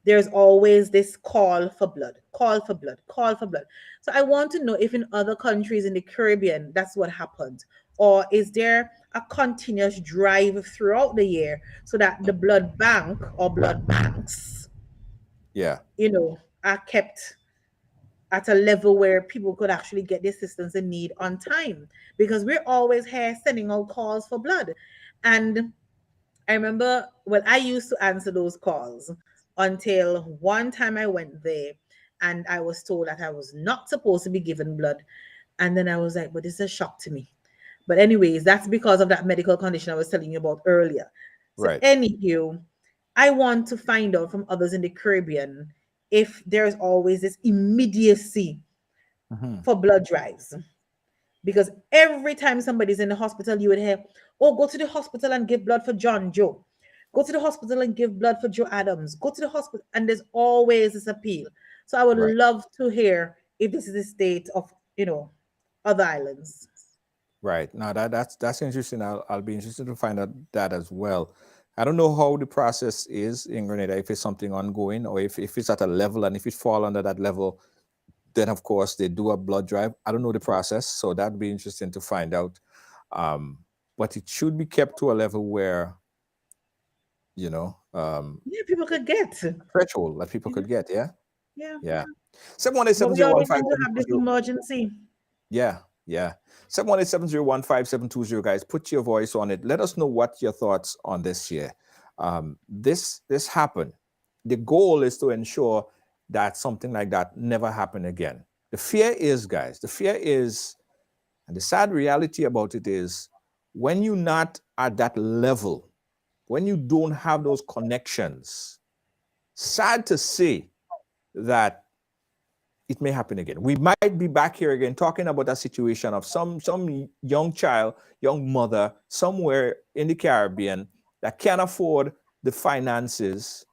D: there's always this call for blood, call for blood, call for blood. So I want to know if in other countries in the Caribbean, that's what happens. Or is there a continuous drive throughout the year so that the blood bank or blood banks, are kept at a level where people could actually get the assistance they need on time? Because we're always here sending out calls for blood. And I remember, I used to answer those calls until one time I went there and I was told that I was not supposed to be given blood. And then I was like, but this is a shock to me. But anyways, that's because of that medical condition I was telling you about earlier. So anywho, I want to find out from others in the Caribbean if there's always this immediacy for blood drives. Because every time somebody's in the hospital, you would hear, oh, go to the hospital and give blood for John Joe. Go to the hospital and give blood for Joe Adams. Go to the hospital. And there's always this appeal. So I would love to hear if this is the state of, other islands.
C: Right. Now that's interesting. I'll be interested to find out that as well. I don't know how the process is in Grenada, if it's something ongoing or if it's at a level, and if it fall under that level, then of course they do a blood drive. I don't know the process, so that'd be interesting to find out. But it should be kept to a level where,
D: people could get
C: threshold that people could get. Yeah.
D: 718-701-5720. Emergency.
C: Yeah. 718-701-5720, guys. Put your voice on it. Let us know what your thoughts on this here. This happened. The goal is to ensure that something like that never happen again. The fear is, guys, and the sad reality about it is, when you're not at that level, when you don't have those connections, sad to say that it may happen again. We might be back here again talking about a situation of some young child, young mother somewhere in the Caribbean that can't afford the finances,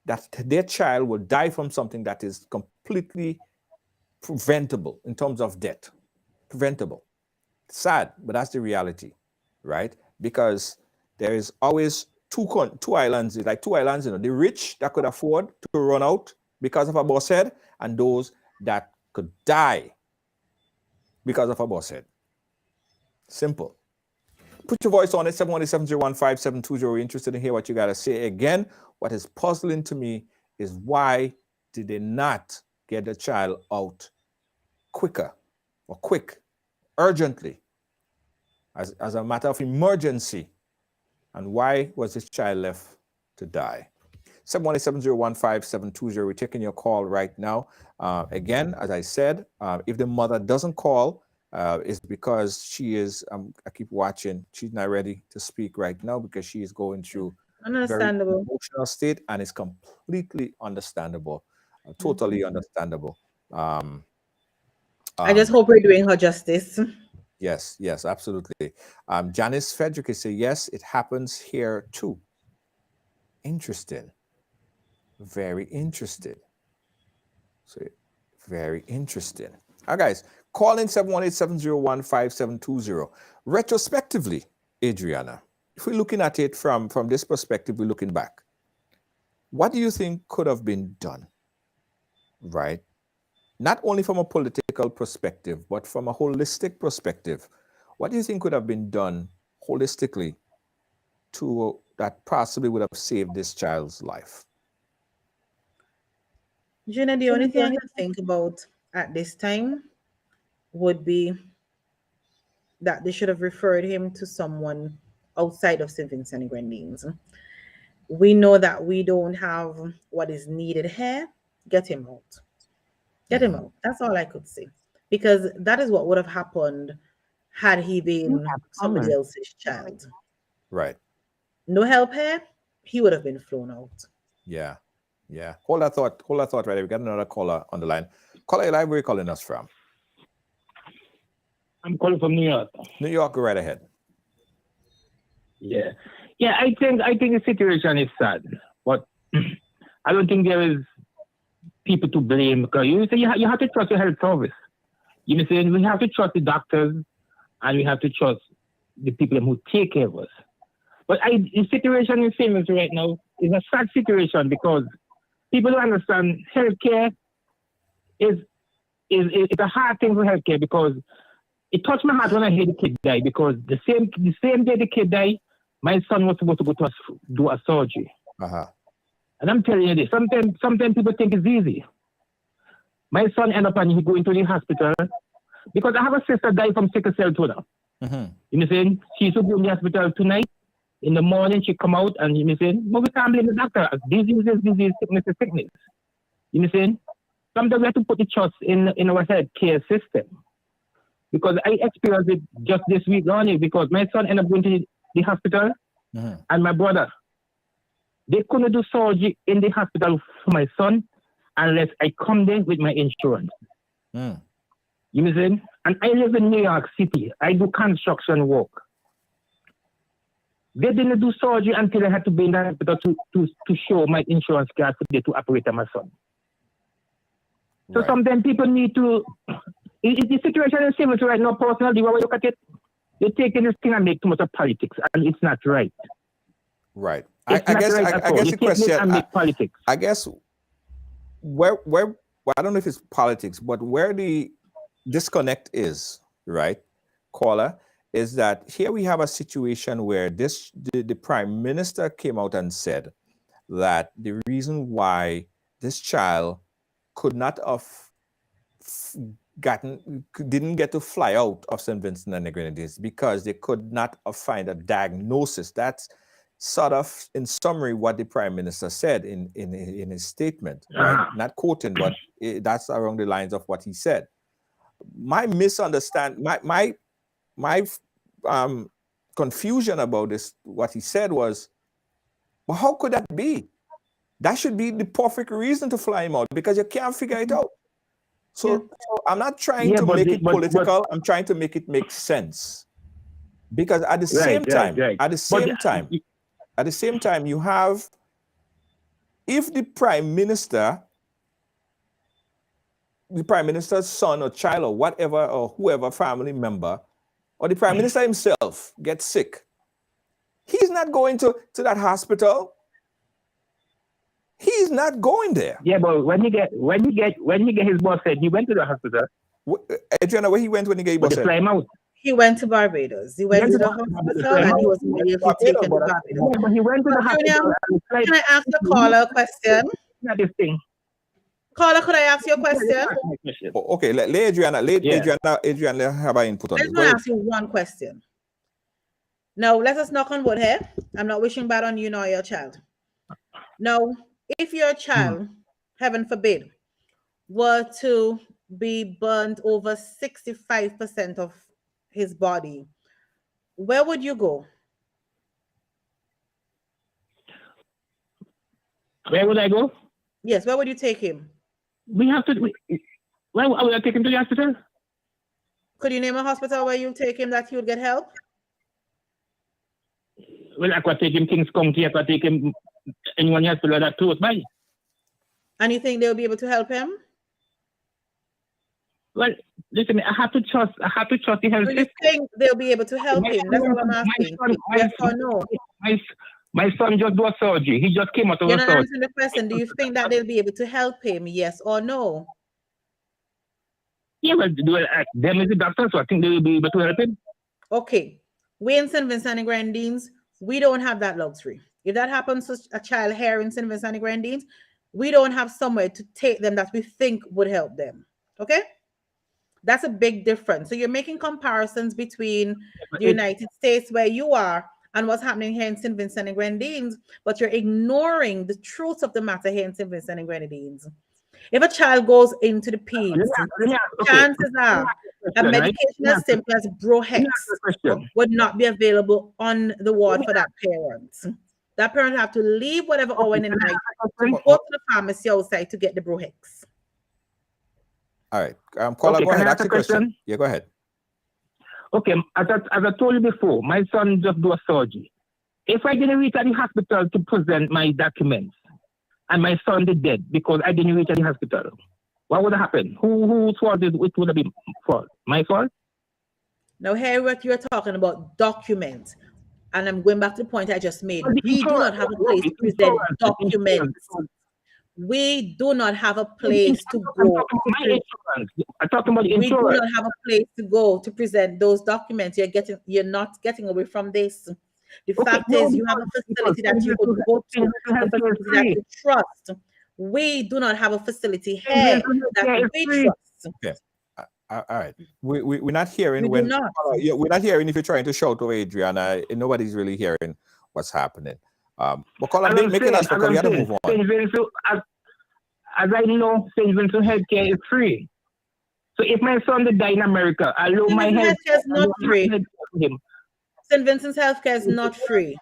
C: that their child will die from something that is completely preventable in terms of death. Preventable. Sad, but that's the reality, right? Because there is always two islands, like two islands, the rich that could afford to run out because of a boss head, and those that could die because of a boss head. Simple. Put your voice on it, 718-701-5720. We're interested in hear what you got to say. Again, what is puzzling to me is, why did they not get the child out quicker or urgently, as a matter of emergency? And why was this child left to die? 718-701-5720. We're taking your call right now. Again, as I said, if the mother doesn't call, it's because she is, I keep watching, she's not ready to speak right now because she is going through a very emotional state, and it's completely understandable, totally understandable.
D: I just hope we're doing her justice.
C: Yes, absolutely. Janice Frederick is saying, yes, it happens here too. Interesting. Very interesting. So, very interesting. All right, guys, call in 718-701-5720. Retrospectively, Adriana, if we're looking at it from this perspective, we're looking back. What do you think could have been done, right? Not only from a political perspective, but from a holistic perspective. What do you think could have been done holistically that possibly would have saved this child's life?
D: Gina, the only thing I can think about at this time would be that they should have referred him to someone outside of St. Vincent and Grenadines. We know that we don't have what is needed here. Get him out. Get him out. That's all I could say. Because that is what would have happened had he been somebody else's child.
C: Right.
D: No help here. he would have been flown out.
C: Yeah. Yeah. Hold that thought right there. We got another caller on the line. Caller, your live, where are you calling us from?
I: I'm calling from New York.
C: New York, go right ahead.
I: Yeah. Yeah, I think the situation is sad, but I don't think there is people to blame, because you have to trust your health service. You know, saying we have to trust the doctors and we have to trust the people who take care of us. But the situation in St. Vincent right now is a sad situation, because people don't understand healthcare is a hard thing for healthcare, because it touched my heart when I heard the kid die, because the same day the kid died, my son was supposed to go to do a surgery.
C: Uh-huh.
I: And I'm telling you this, sometimes people think it's easy. My son ended up and he go into the hospital, because I have a sister died from sickle cell too now.
C: Mm-hmm.
I: You know what I'm saying? She used to go in the hospital tonight. In the morning, she come out and, you know what I'm saying? But we can't blame the doctor. Disease is disease, sickness is sickness. You know what I'm saying? Sometimes we have to put the trust in our healthcare system. Because I experienced it just this week only, because my son ended up going to the hospital, and my brother, they couldn't do surgery in the hospital for my son unless I come there with my insurance.
C: Mm.
I: You know what I'm saying? And I live in New York City. I do construction work. They didn't do surgery until I had to be in the hospital to show my insurance card to operate on my son. So
C: Right.
I: sometimes people need to, the situation is similar right now, personally, when we look at it, you're taking this thing and make too much of politics, and it's not right.
C: Right.
I: It's
C: I
I: not
C: guess
I: right
C: I
I: at all.
C: guess
I: You
C: the
I: take this
C: question
I: and make politics.
C: I guess where well, I don't know if it's politics, but where the disconnect is, right, caller, is that here we have a situation where the prime minister came out and said that the reason why this child could not have didn't get to fly out of St. Vincent and the Grenadines because they could not find a diagnosis. That's sort of, in summary, what the prime minister said in his statement, right? Not quoting, but that's along the lines of what he said. My confusion about this, what he said was, well, how could that be? That should be the perfect reason to fly him out, because you can't figure it out. So I'm not trying to make it political. I'm trying to make it make sense. Because at the same time, you have, if the prime minister's son or child or whatever, or whoever family member, or the prime minister himself gets sick, he's not going to that hospital. He's not going there.
I: Yeah, but when he get his boss said, he went to the hospital.
C: Adriana, where he went when he got his boss said?
I: Fly him out.
D: He went to Barbados. He went to the hospital and he was immediately taken to Barbados.
I: Yeah, but he went to the hospital.
D: Can I ask the caller a question?
I: Not this thing.
D: Caller, could I ask you a question?
C: Okay, let Adriana have an input on
D: I
C: this.
D: just want to ask you one question. Now, let us knock on wood here. I'm not wishing bad on you nor your child. Now, if your child, heaven forbid, were to be burned over 65% of his body, where would you go?
I: Where would I go?
D: Yes, where would you take him?
I: Where would I take him to the hospital?
D: Could you name a hospital where you take him that he would get help?
I: Well, I could take him Kings County. I could take him anyone else that close by.
D: And you think they'll be able to help him?
I: Well, listen, I have to trust the health system.
D: Do you think they'll be able to help him? That's all I'm asking. Yes or no?
I: My son just do a surgery. He just came out of a surgery.
D: You're not answering the question. Do you think that they'll be able to help him? Yes or no?
I: Yeah, well, them is the doctor, so I think they will be able to help him.
D: Okay. We in St. Vincent and Grenadines, we don't have that luxury. If that happens to a child here in St. Vincent and Grenadines, we don't have somewhere to take them that we think would help them. Okay? That's a big difference. So you're making comparisons between the United States where you are and what's happening here in St. Vincent and Grenadines, but you're ignoring the truth of the matter here in St. Vincent and Grenadines. If a child goes into the peds, chances are a medication as simple as Brohex would not be available on the ward for that parent. That parent have to leave whatever hour in the night to
I: Okay.
D: go to the pharmacy outside to get the Brohex.
C: All right. Caller,
I: Okay,
C: go
I: can
C: ahead.
I: I
C: Ask
I: ask
C: your
I: a
C: question.
I: question?
C: Yeah, go ahead.
I: Okay, as I told you before, my son just do a surgery. If I didn't reach at the hospital to present my documents, and my son did dead because I didn't reach at the hospital, what would happen? Whose fault it would have been fault? My fault?
D: Now, here what you're talking about documents, and I'm going back to the point I just made.
I: But the
D: We do not
I: insurance-
D: have a place to
I: it's
D: present
I: insurance, it's
D: documents.
I: insurance.
D: We do not have a place to
I: I'm
D: go.
I: talking about my insurance. I'm talking about the
D: We do
I: insurance.
D: not have a place to go to present those documents. You're not getting away from this. The
I: Okay,
D: fact
I: no,
D: is, you have a facility that you could go to, a facility that you trust. We do not have a facility here that we trust.
C: Okay. All right. We're not hearing
D: We do
C: when
D: not.
C: yeah, we're not hearing if you're trying to shout over Adriana. Nobody's really hearing what's happening. But caller, make it last because we got to move on.
I: As I know, St. Vincent Healthcare is free. So if my son did die in America, I loan my
D: St.
I: health.
D: Vincent's Healthcare is not free. St. Vincent's Healthcare is not free.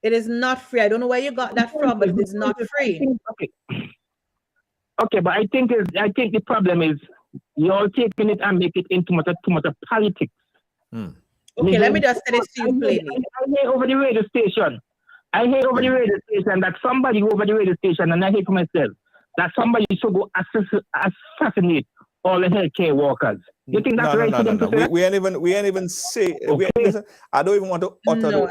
D: It is not free. I don't know where you got that from, but it is not free.
I: Okay, but I think the problem is you're all taking it and make it into too much of politics.
D: Okay, let me just say this to you plainly.
I: I hear over the radio station. That somebody over the radio station, and I hear for myself, that somebody should go assassinate all the healthcare workers. You think that's right for them to say that?
C: We ain't even say. Listen, I don't even want to utter.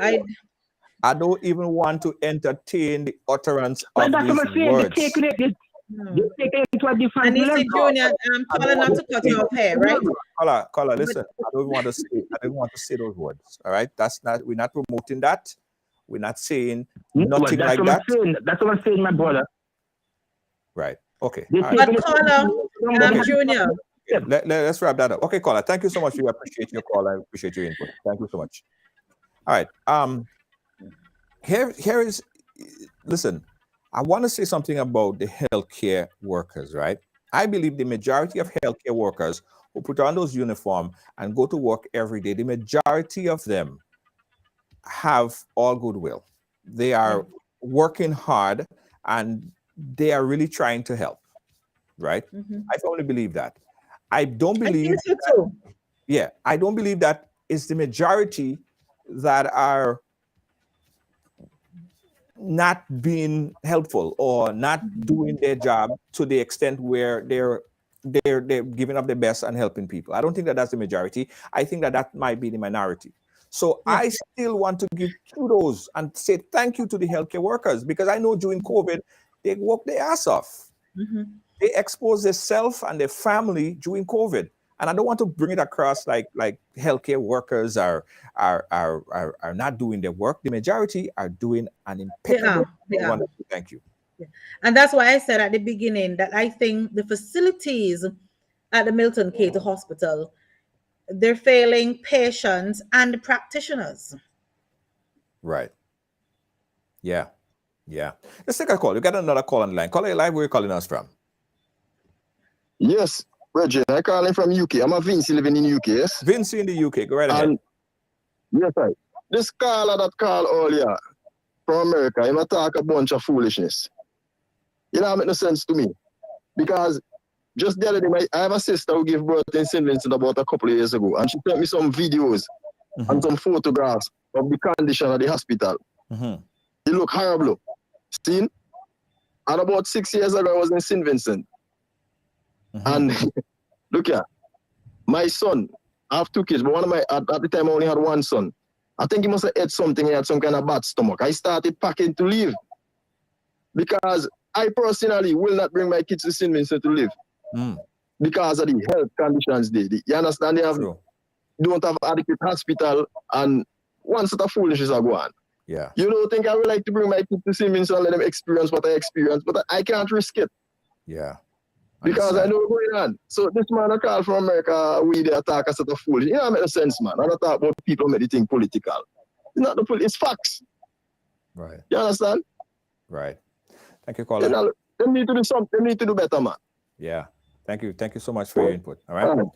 C: I don't even want to entertain the utterance of
I: that's
C: these
I: what I'm saying.
C: words.
I: You're taking it into a different
D: Anisi
I: level.
D: Junior, I'm calling not to cut you off here, right?
C: Caller, listen. I don't want to say those words. All right, we're not promoting that. We're not saying nothing like that.
I: That's what I'm saying, my brother.
C: Right. Okay.
D: But caller, Junior.
C: Let's wrap that up. Okay, caller. Thank you so much. We appreciate your call. I appreciate your input. Thank you so much. All right. Here is. Listen, I want to say something about the healthcare workers. Right. I believe the majority of healthcare workers who put on those uniforms and go to work every day, the majority of them have all goodwill. They are working hard and they are really trying to help, right? I firmly believe that. I don't believe I don't believe that it's the majority that are not being helpful or not doing their job to the extent where they're giving up their best and helping people. I don't think that that's the majority. I think that might be the minority. So I still want to give kudos and say thank you to the healthcare workers, because I know during COVID, they worked their ass off. They exposed themselves and their family during COVID. And I don't want to bring it across like healthcare workers are not doing their work. The majority are doing an impeccable job. Thank you.
D: And that's why I said at the beginning that I think the facilities at the Milton Cater Hospital, they're failing patients and practitioners.
C: Right. Yeah. Let's take a call. We got another call on the line. Caller live, where are you calling us from?
J: Yes, Reggie. I'm calling from UK. I'm a Vinci living in UK, yes?
C: Vinci in the UK. Go right ahead.
J: Yes, sir. This caller that called earlier from America, he talk a bunch of foolishness. You know, it makes no sense to me. Because just the other day, I have a sister who gave birth in St. Vincent about a couple of years ago, and she sent me some videos and some photographs of the condition of the hospital. It looked horrible. Seen? And about 6 years ago, I was in St. Vincent. And look here, my son, I have two kids, but at the time I only had one son. I think he must have ate something. He had some kind of bad stomach. I started packing to leave because I personally will not bring my kids to St. Vincent to live because of the health conditions there. You understand? They don't have adequate hospital, and one sort of foolishness are going.
C: Yeah.
J: You don't think I would like to bring my kids to St. Vincent and let them experience what I experienced, but I can't risk it.
C: Yeah.
J: Because I know what's going on. So this man, I call from America, we they attack us sort of foolish. You know, it makes sense, man. I don't talk about people make the thing political. It's not it's facts.
C: Right.
J: You understand?
C: Right. Thank you, caller.
J: They need to do something. They need to do better, man.
C: Yeah. Thank you. Thank you so much for your input. All right.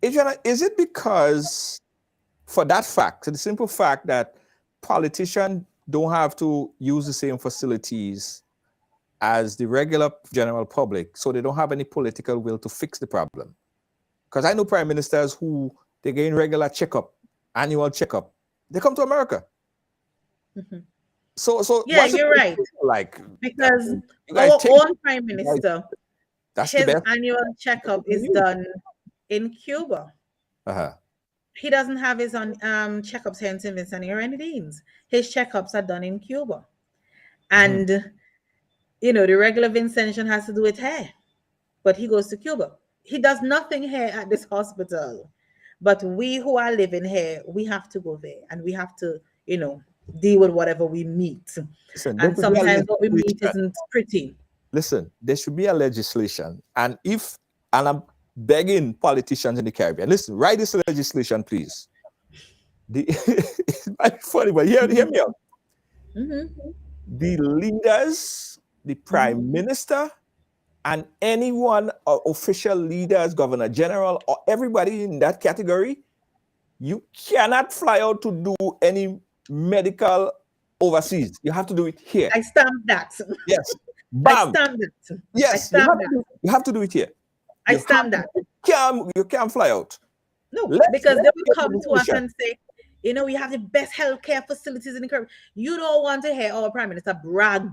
C: Adriana, is it because for that fact, the simple fact that politicians don't have to use the same facilities as the regular general public, so they don't have any political will to fix the problem. Because I know prime ministers who they gain regular checkup, annual checkup. They come to America.
D: Mhm.
C: So
D: Yeah,
C: what's the
D: you're right.
C: like?
D: Because
C: You guys
D: our
C: take-
D: own prime minister,
C: That's the
D: his
C: best.
D: annual checkup is done in Cuba.
C: Uh-huh.
D: He doesn't have his own checkups here in St. Vincent and the Grenadines. His checkups are done in Cuba. And, you know, the regular Vincentian has to do it here, but he goes to Cuba. He does nothing here at this hospital. But we who are living here, we have to go there and we have to, you know, deal with whatever we meet.
C: Listen, there
D: And
C: should be a
D: sometimes what we meet
C: legislation.
D: isn't pretty.
C: Listen, there should be a legislation. And I'm begging politicians in the Caribbean, listen, write this legislation, please. It's might be funny, but hear me out.
D: Mhm.
C: The leaders, the prime minister, and anyone, official leaders, governor general, or everybody in that category, you cannot fly out to do any medical overseas. You have to do it here.
D: I stamp that.
C: Yes.
D: I
C: Bam.
D: stamp that.
C: Yes.
D: I
C: You
D: stamp
C: have,
D: that.
C: you have to do it here.
D: I stamp that.
C: You can't fly out.
D: No,
C: Let's-
D: because they
C: let's
D: will
C: get
D: come
C: the
D: to us
C: solution.
D: and say, you know, we have the best healthcare facilities in the Caribbean. You don't want to hear our prime minister brag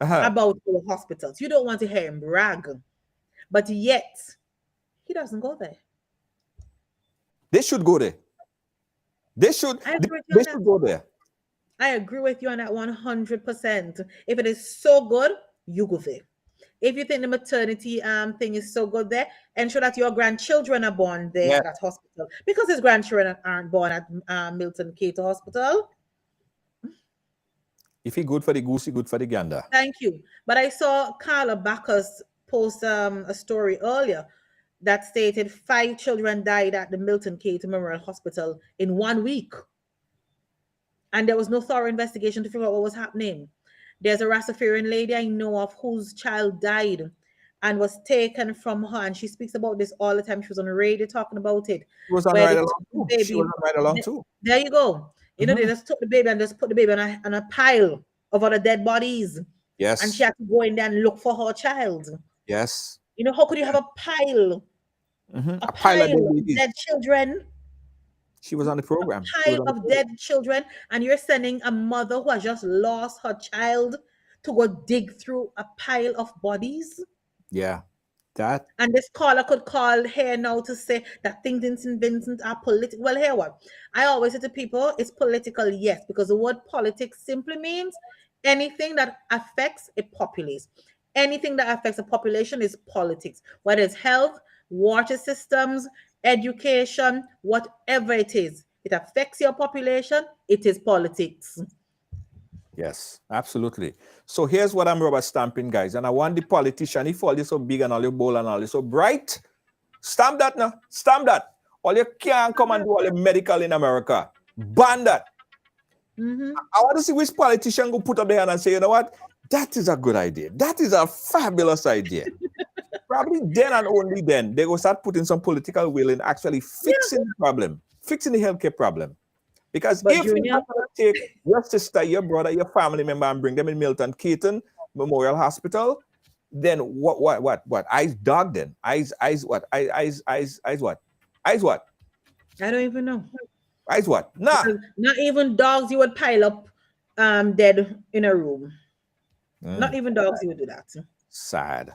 C: Uh-huh.
D: about our hospitals. You don't want to hear him brag. But yet, he doesn't go there.
C: They should go there. They should.
D: I agree with you
C: They
D: on
C: should
D: that.
C: go there.
D: I agree with you on that 100%. If it is so good, you go there. If you think the maternity thing is so good there, ensure that your grandchildren are born there
C: Yeah.
D: at that hospital. Because his grandchildren aren't born at Milton Cater Hospital.
C: If he good for the goose, he good for the gander.
D: Thank you. But I saw Carla Bacchus post a story earlier that stated 5 children died at the Milton Cater Memorial Hospital in 1 week. And there was no thorough investigation to figure out what was happening. There's a Rastafarian lady I know of whose child died and was taken from her. And she speaks about this all the time. She was on the radio talking about it.
C: She was on
D: where
C: right
D: they
C: along
D: took
C: too.
D: the
C: She
D: baby-
C: was on right along too.
D: There you go. You know, they just took the baby and just put the baby on a pile of other dead bodies.
C: Yes.
D: And she had to go in there and look for her child.
C: Yes.
D: You know, how could you have a pile,
C: A pile of dead
D: of
C: babies.
D: dead children,
C: She was on the program. She was
D: pile
C: on the
D: of
C: program.
D: dead children, and you're sending a mother who has just lost her child to go dig through a pile of bodies?
C: Yeah. That.
D: And this caller could call here now to say that things in St. Vincent are political. Well, here what? I always say to people, it's political, yes, because the word politics simply means anything that affects a populace. Anything that affects a population is politics, whether it's health, water systems, education, whatever it is. It affects your population, it is politics.
C: Yes, absolutely. So here's what I'm rubber stamping, guys. And I want the politician, if all you so big and all you bold and all you so bright, stamp that now. Stamp that. All you can't come and do all the medical in America. Ban that. I want to see which politician go put up their hand and say, you know what? That is a good idea. That is a fabulous idea. Probably then and only then, they will start putting some political will in actually fixing the problem, fixing the healthcare problem. Because
D: But
C: if you
D: Junior-
C: have to take your sister, your brother, your family member and bring them in Milton Keaton Memorial Hospital, then what? Eyes dog then? Eyes what? Eyes what? Eyes what?
D: I don't even know.
C: Eyes what? Nah.
D: Because not even dogs you would pile up dead in a room. Not even dogs you would do that.
C: Sad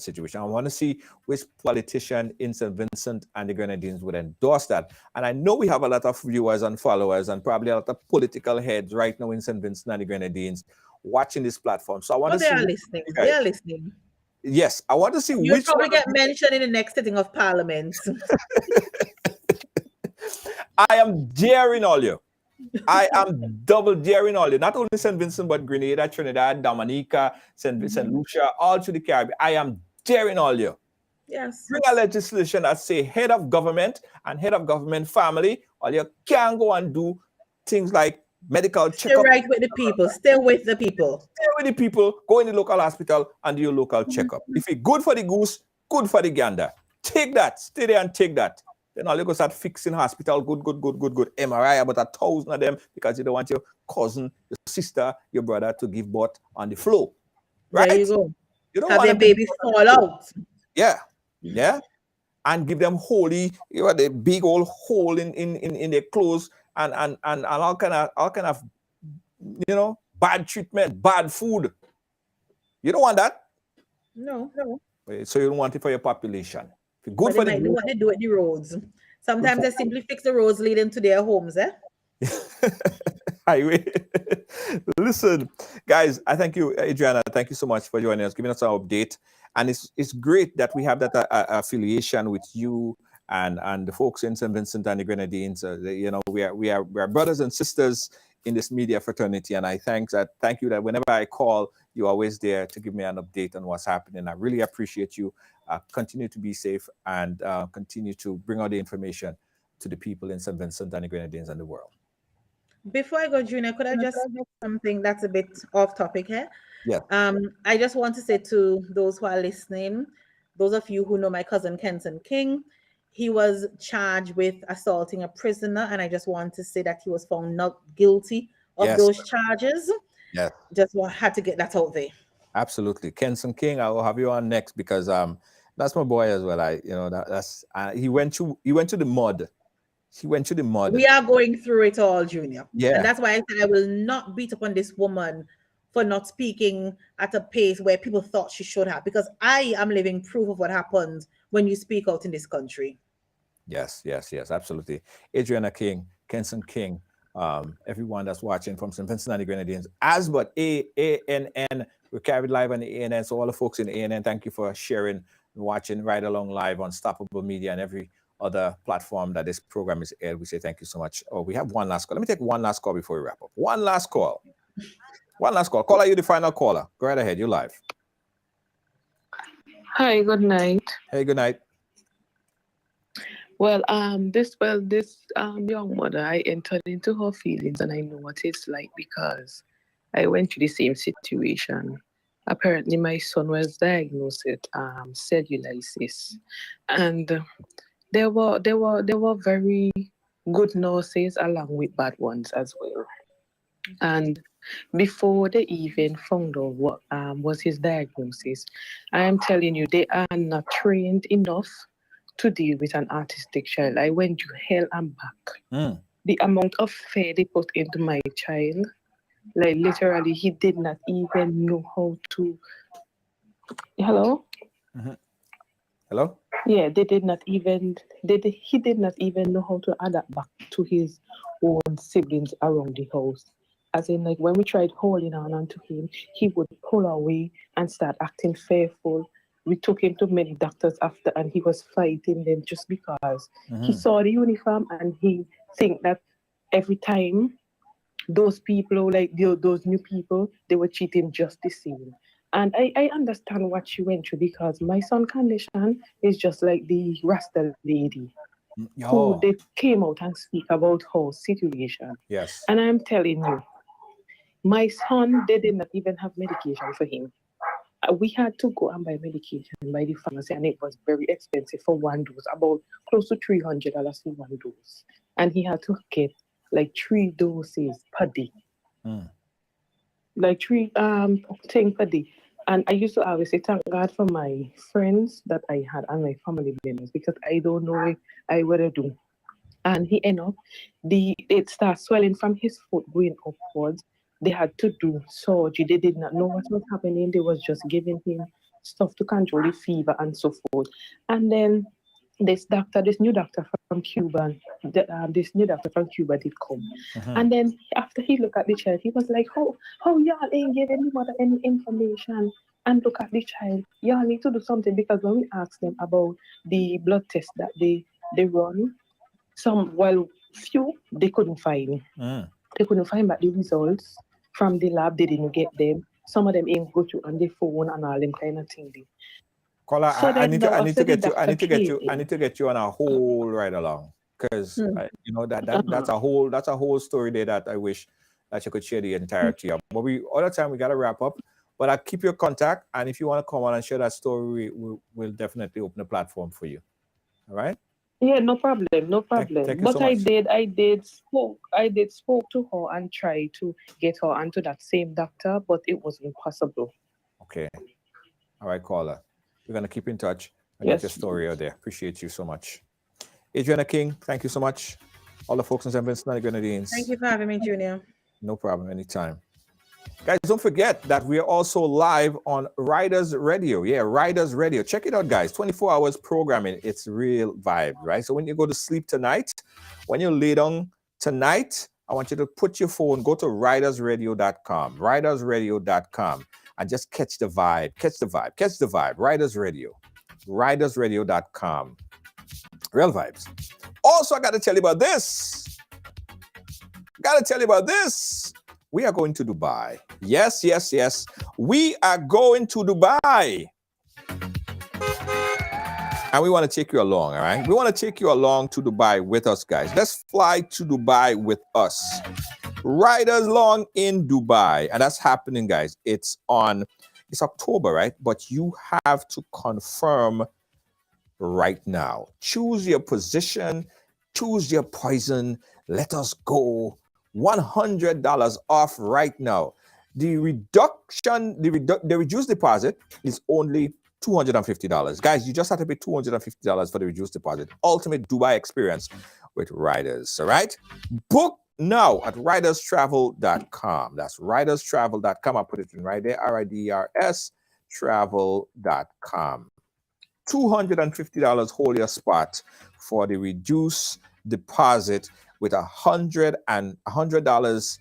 C: situation. I want to see which politician in St. Vincent and the Grenadines would endorse that. And I know we have a lot of viewers and followers and probably a lot of political heads right now in St. Vincent and the Grenadines watching this platform. So I want
D: Oh,
C: to
D: they
C: see.
D: are listening. They are listening.
C: Yes, I want to see
D: You'll
C: which
D: probably
C: one
D: get mentioned in the next sitting of Parliament.
C: I am daring all you. I am double daring all you. Not only St. Vincent, but Grenada, Trinidad, Dominica, St. Lucia, all through the Caribbean. I am daring all you.
D: Yes.
C: Bring a legislation that say head of government and head of government family, or you can't go and do things like medical
D: Stay
C: checkup.
D: right with the people. Stay with the people.
C: Stay with the people, go in the local hospital and do your local checkup. If it's good for the goose, good for the gander. Take that. Stay there and take that. Then all you go start fixing hospital, good. MRI, about 1,000 of them, because you don't want your cousin, your sister, your brother to give birth on the floor. Right?
D: There you go.
C: You don't
D: Have
C: want
D: their babies fall out.
C: Yeah. And give them the big old hole in their clothes and all kind of bad treatment, bad food. You don't want that.
D: No.
C: So you don't want it for your population.
D: Good but for they might do what they do at the roads. Sometimes they simply fix the roads leading to their homes,
C: Highway. Listen, guys, I thank you, Adriana. Thank you so much for joining us, giving us an update. And it's great that we have that affiliation with you and the folks in St. Vincent and the Grenadines. We are brothers and sisters in this media fraternity, and I thank you that whenever I call, you're always there to give me an update on what's happening. I really appreciate you. Continue to be safe and continue to bring out the information to the people in St. Vincent and the Grenadines and the world.
D: Before I go, Junior, could I just say something that's a bit off topic here?
C: Yeah.
D: I just want to say to those who are listening, those of you who know my cousin Kenson King, he was charged with assaulting a prisoner, and I just want to say that he was found not guilty of those charges.
C: Yeah.
D: Just had to get that out there.
C: Absolutely. Kenson King, I will have you on next because that's my boy as well. He went to the mud. He went to the mud.
D: We are going through it all, Junior.
C: Yeah.
D: And that's why I said I will not beat up on this woman for not speaking at a pace where people thought she should have, because I am living proof of what happens when you speak out in this country.
C: Yes, absolutely. Adriana King, Kenson King, everyone that's watching from St. Vincent and the Grenadines, Asbot, ANN, we're carried live on the ANN. So all the folks in the ANN, thank you for sharing and watching Ride Along Live on Stoppable Media and every other platform that this program is aired. We say thank you so much. Oh, we have one last call. Let me take one last call before we wrap up. One last call. Caller, you the final caller. Go right ahead. You're live.
K: Hi, good night.
C: Hey, good night.
K: Well, this young mother, I entered into her feelings and I know what it's like because I went through the same situation. Apparently, my son was diagnosed with cellulitis, and there were very good nurses along with bad ones as well. And before they even found out what was his diagnosis, I am telling you, they are not trained enough to deal with an autistic child. I went to hell and back. The amount of fear they put into my child, like literally, he did not even know how to. Hello?
C: Mm-hmm. Hello?
K: Yeah, he did not even know how to adapt back to his own siblings around the house. As in, like, when we tried holding on to him, he would pull away and start acting fearful. We took him to many doctors after, and he was fighting them just because he saw the uniform and he think that every time those people, like those new people, they were treating just the same. And I understand what she went through because my son's condition is just like the Rasta lady who they came out and speak about her situation.
C: Yes.
K: And I'm telling you, my son, they did not even have medication for him. We had to go and buy medication by the pharmacy, and it was very expensive for one dose, about close to $300 for one dose. And he had to get like 3 doses per day. Like 3 things per day. And I used to always say, thank God for my friends that I had and my family members, because I don't know if I would do. And he ended up, it started swelling from his foot going upwards. They had to do surgery. They did not know what was happening. They was just giving him stuff to control the fever and so forth. And then this new doctor from Cuba did come. And then after he looked at the child, he was like, how y'all ain't giving the mother any information? And look at the child. Y'all need to do something, because when we asked them about the blood test that they run, few they couldn't find. They couldn't find back the results from the lab. They didn't get them. Some of them ain't go to on the phone and all them kind of thing.
C: Caller, so I need to get you on a whole ride along, because that's a whole story there that I wish that you could share the entirety of. But all the time we gotta wrap up. But I'll keep your contact, and if you want to come on and share that story, we'll definitely open the platform for you. All right?
K: Yeah, no problem, no problem.
C: Thank you
K: But
C: so much.
K: I did spoke to her and tried to get her onto that same doctor, but it wasn't possible.
C: Okay. All right, caller. We're going to keep in touch and get your
K: Yes.
C: story out there. Appreciate you so much. Adriana King, thank you so much. All the folks in St. Vincent and the Grenadines.
D: Thank you for having me, Junior.
C: No problem, anytime. Guys, don't forget that we are also live on Riders Radio. Yeah, Riders Radio. Check it out, guys. 24 hours programming. It's real vibe, right? So when you go to sleep tonight, when you lay down tonight, I want you to put your phone, go to ridersradio.com, ridersradio.com, and just catch the vibe, catch the vibe, catch the vibe. Riders Radio, ridersradio.com. Real vibes. Also, I got to tell you about this. We are going to Dubai. Yes, yes, yes. We are going to Dubai. And we want to take you along, all right? We want to take you along to Dubai with us, guys. Let's fly to Dubai with us. Riders Long in Dubai. And that's happening, guys. It's October, right? But you have to confirm right now. Choose your position, choose your poison. Let us go. $100 off right now. The reduced deposit is only $250. Guys, you just have to pay $250 for the reduced deposit. Ultimate Dubai experience with Riders, all right? Book now at riderstravel.com. That's riderstravel.com. I'll put it in right there, RIDRS travel.com. $250 hold your spot for the reduced deposit with $100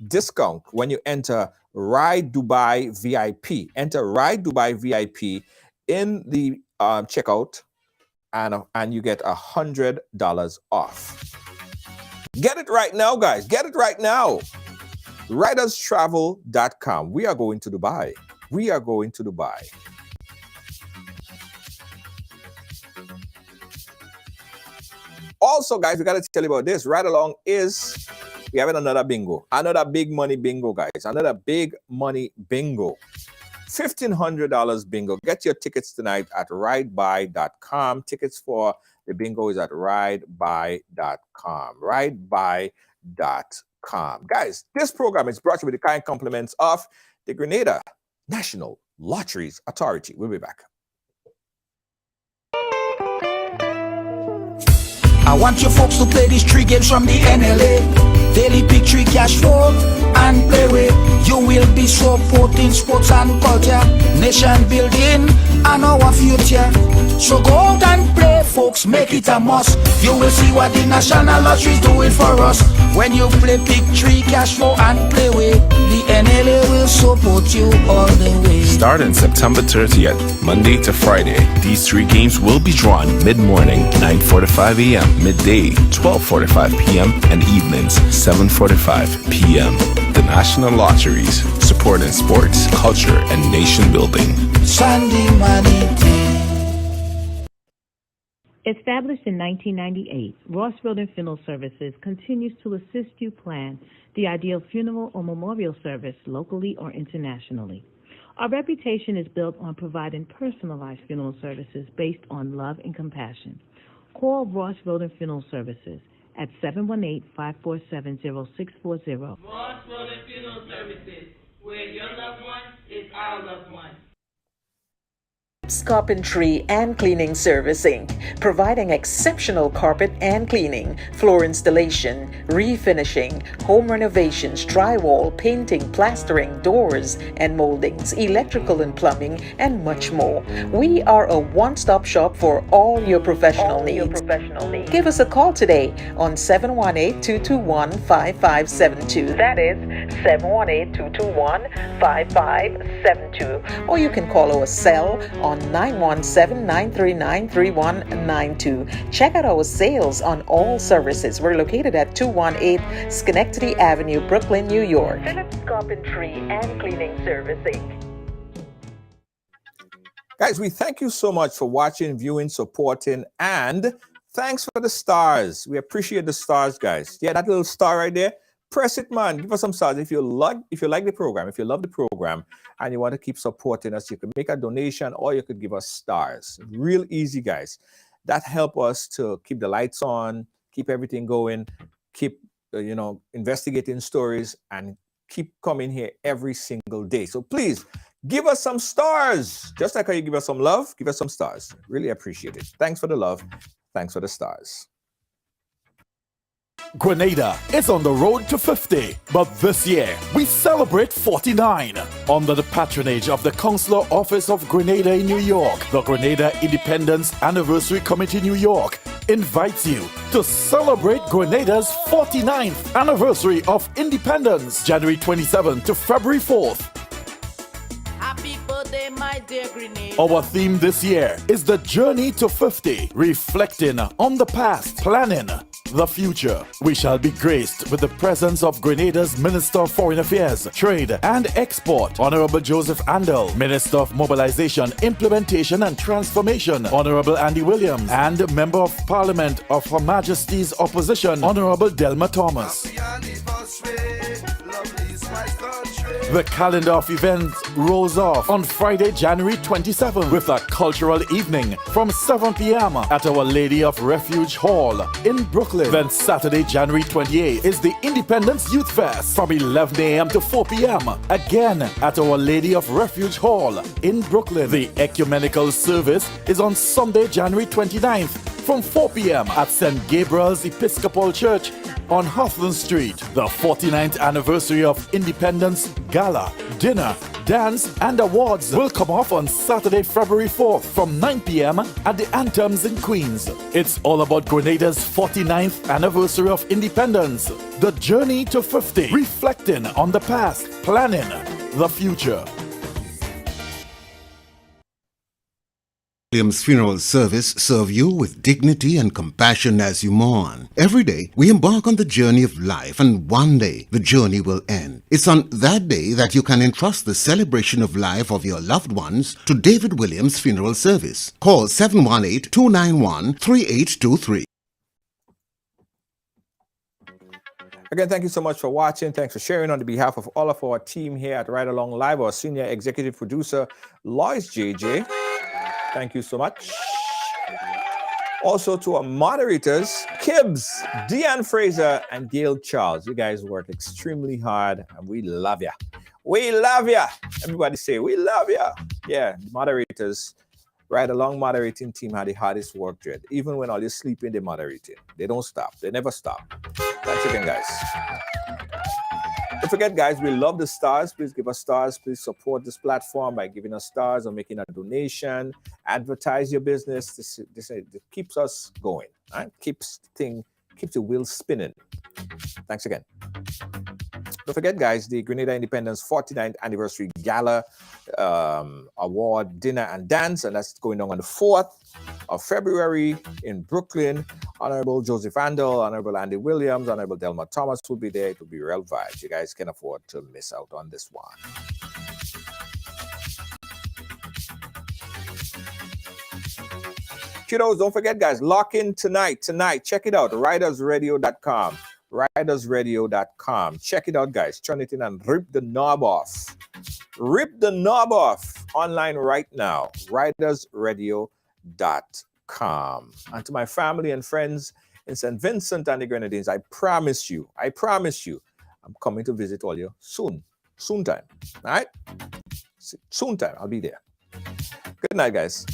C: discount when you enter Ride Dubai VIP. Enter Ride Dubai VIP in the checkout, and you get $100 off. Get it right now, guys. Get it right now. Riderstravel.com. We are going to Dubai. We are going to Dubai. Also, guys, we got to tell you about this. Ride Along is, we having another bingo. Another big money bingo, guys. Another big money bingo. $1,500 bingo. Get your tickets tonight at ridebuy.com. Tickets for the bingo is at ridebuy.com. Ridebuy.com. Guys, this program is brought to you with the kind compliments of the Grenada National Lotteries Authority. We'll be back.
A: I want you folks to play these 3 games from the NLA. Daily Pick 3 cash flow and play with. You will be supporting sports and culture, nation building and our future. So go out and play, folks, make it a must. You will see what the National Lottery is doing for us. When you play Pick 3 cash flow and play with, the NLA will support you all the way.
B: Starting September 30th, Monday to Friday, these 3 games will be drawn mid-morning, 9:45 a.m., midday, 12:45 p.m., and evenings, 7:45 p.m. The National Lotteries, supporting sports, culture, and nation building.
A: Sunday money day.
L: Established in 1998, Ross Road and Funeral Services continues to assist you plan the ideal funeral or memorial service locally or internationally. Our reputation is built on providing personalized funeral services based on love and compassion. Call Ross Road and Funeral Services at 718-547-0640.
M: Ross Road and Funeral Services, where your loved one is our loved one.
N: Carpentry and Cleaning Service Inc., providing exceptional carpet and cleaning, floor installation, refinishing, home renovations, drywall, painting, plastering, doors and moldings, electrical and plumbing, and much more. We are a one-stop shop for all your professional needs. Give us a call today on 718-221-5572. That is 718-221-5572. Or you can call our cell on 917-939-3192. Check out our sales on all services. We're located at 218 Schenectady Avenue, Brooklyn, New York. Phillips Carpentry and Cleaning Servicing.
C: Guys, we thank you so much for watching, viewing, supporting, and thanks for the stars. We appreciate the stars, guys. Yeah, that little star right there. Press it, man. Give us some stars. If you like the program, if you love the program, and you want to keep supporting us, you can make a donation or you could give us stars. Real easy, guys. that help us to keep the lights on, keep everything going, keep investigating stories, and keep coming here every single day. So please give us some stars. Just like how you give us some love, give us some stars. Really appreciate it. Thanks for the love. Thanks for the stars.
O: Grenada is on the road to 50, but this year we celebrate 49. Under the patronage of the Consular Office of Grenada in New York, the Grenada Independence Anniversary Committee New York invites you to celebrate Grenada's 49th anniversary of independence, January 27th to February 4th.
M: Happy birthday, my dear Grenada.
O: Our theme this year is the journey to 50, reflecting on the past, planning the future. We shall be graced with the presence of Grenada's Minister of Foreign Affairs, Trade and Export, Honorable Joseph Andel, Minister of Mobilization, Implementation and Transformation, Honorable Andy Williams, and Member of Parliament of Her Majesty's Opposition, Honorable Delma Thomas. The calendar of events rolls off on Friday, January 27th with a cultural evening from 7 p.m. at Our Lady of Refuge Hall in Brooklyn. Then Saturday, January 28th is the Independence Youth Fest from 11 a.m. to 4 p.m. again at Our Lady of Refuge Hall in Brooklyn. The ecumenical service is on Sunday, January 29th from 4 p.m. at St. Gabriel's Episcopal Church on Hawthorne Street. The 49th anniversary of Independence Gala, dinner, dance, and awards will come off on Saturday, February 4th from 9 p.m. at the Anthems in Queens. It's all about Grenada's 49th anniversary of independence. The journey to 50, reflecting on the past, planning the future.
P: Williams Funeral Service serve you with dignity and compassion as you mourn. Every day, we embark on the journey of life, and one day, the journey will end. It's on that day that you can entrust the celebration of life of your loved ones to David Williams Funeral Service. Call 718-291-3823.
C: Again, thank you so much for watching. Thanks for sharing. On behalf of all of our team here at Ride Along Live, our senior executive producer, Lois JJ. Thank you so much. Also to our moderators, Kibbs, Deanne Fraser, and Gail Charles. You guys work extremely hard, and we love you. We love you. Everybody say, we love you. Yeah, the moderators, Ride Along moderating team had the hardest work, Dread. Even when all you're sleeping, they're moderating. They don't stop. They never stop. Thanks again, guys. Don't forget, guys, we love the stars. Please give us stars. Please support this platform by giving us stars or making a donation. Advertise your business. This keeps us going. Right? Keeps the wheel spinning. Thanks again. Don't forget, guys, the Grenada Independence 49th Anniversary Gala Award Dinner and Dance, and that's going on the 4th of February in Brooklyn. Honorable Joseph Andel, Honorable Andy Williams, Honorable Delma Thomas will be there. It will be real vibes. You guys can afford to miss out on this one. Kiddos, don't forget, guys, lock in tonight. Check it out, ridersradio.com. ridersradio.com. Check it out, guys. Turn it in and rip the knob off. Rip the knob off online right now. ridersradio.com. And to my family and friends in St. Vincent and the Grenadines, I promise you, I'm coming to visit all you soon time. All right? Soon time, I'll be there. Good night, guys.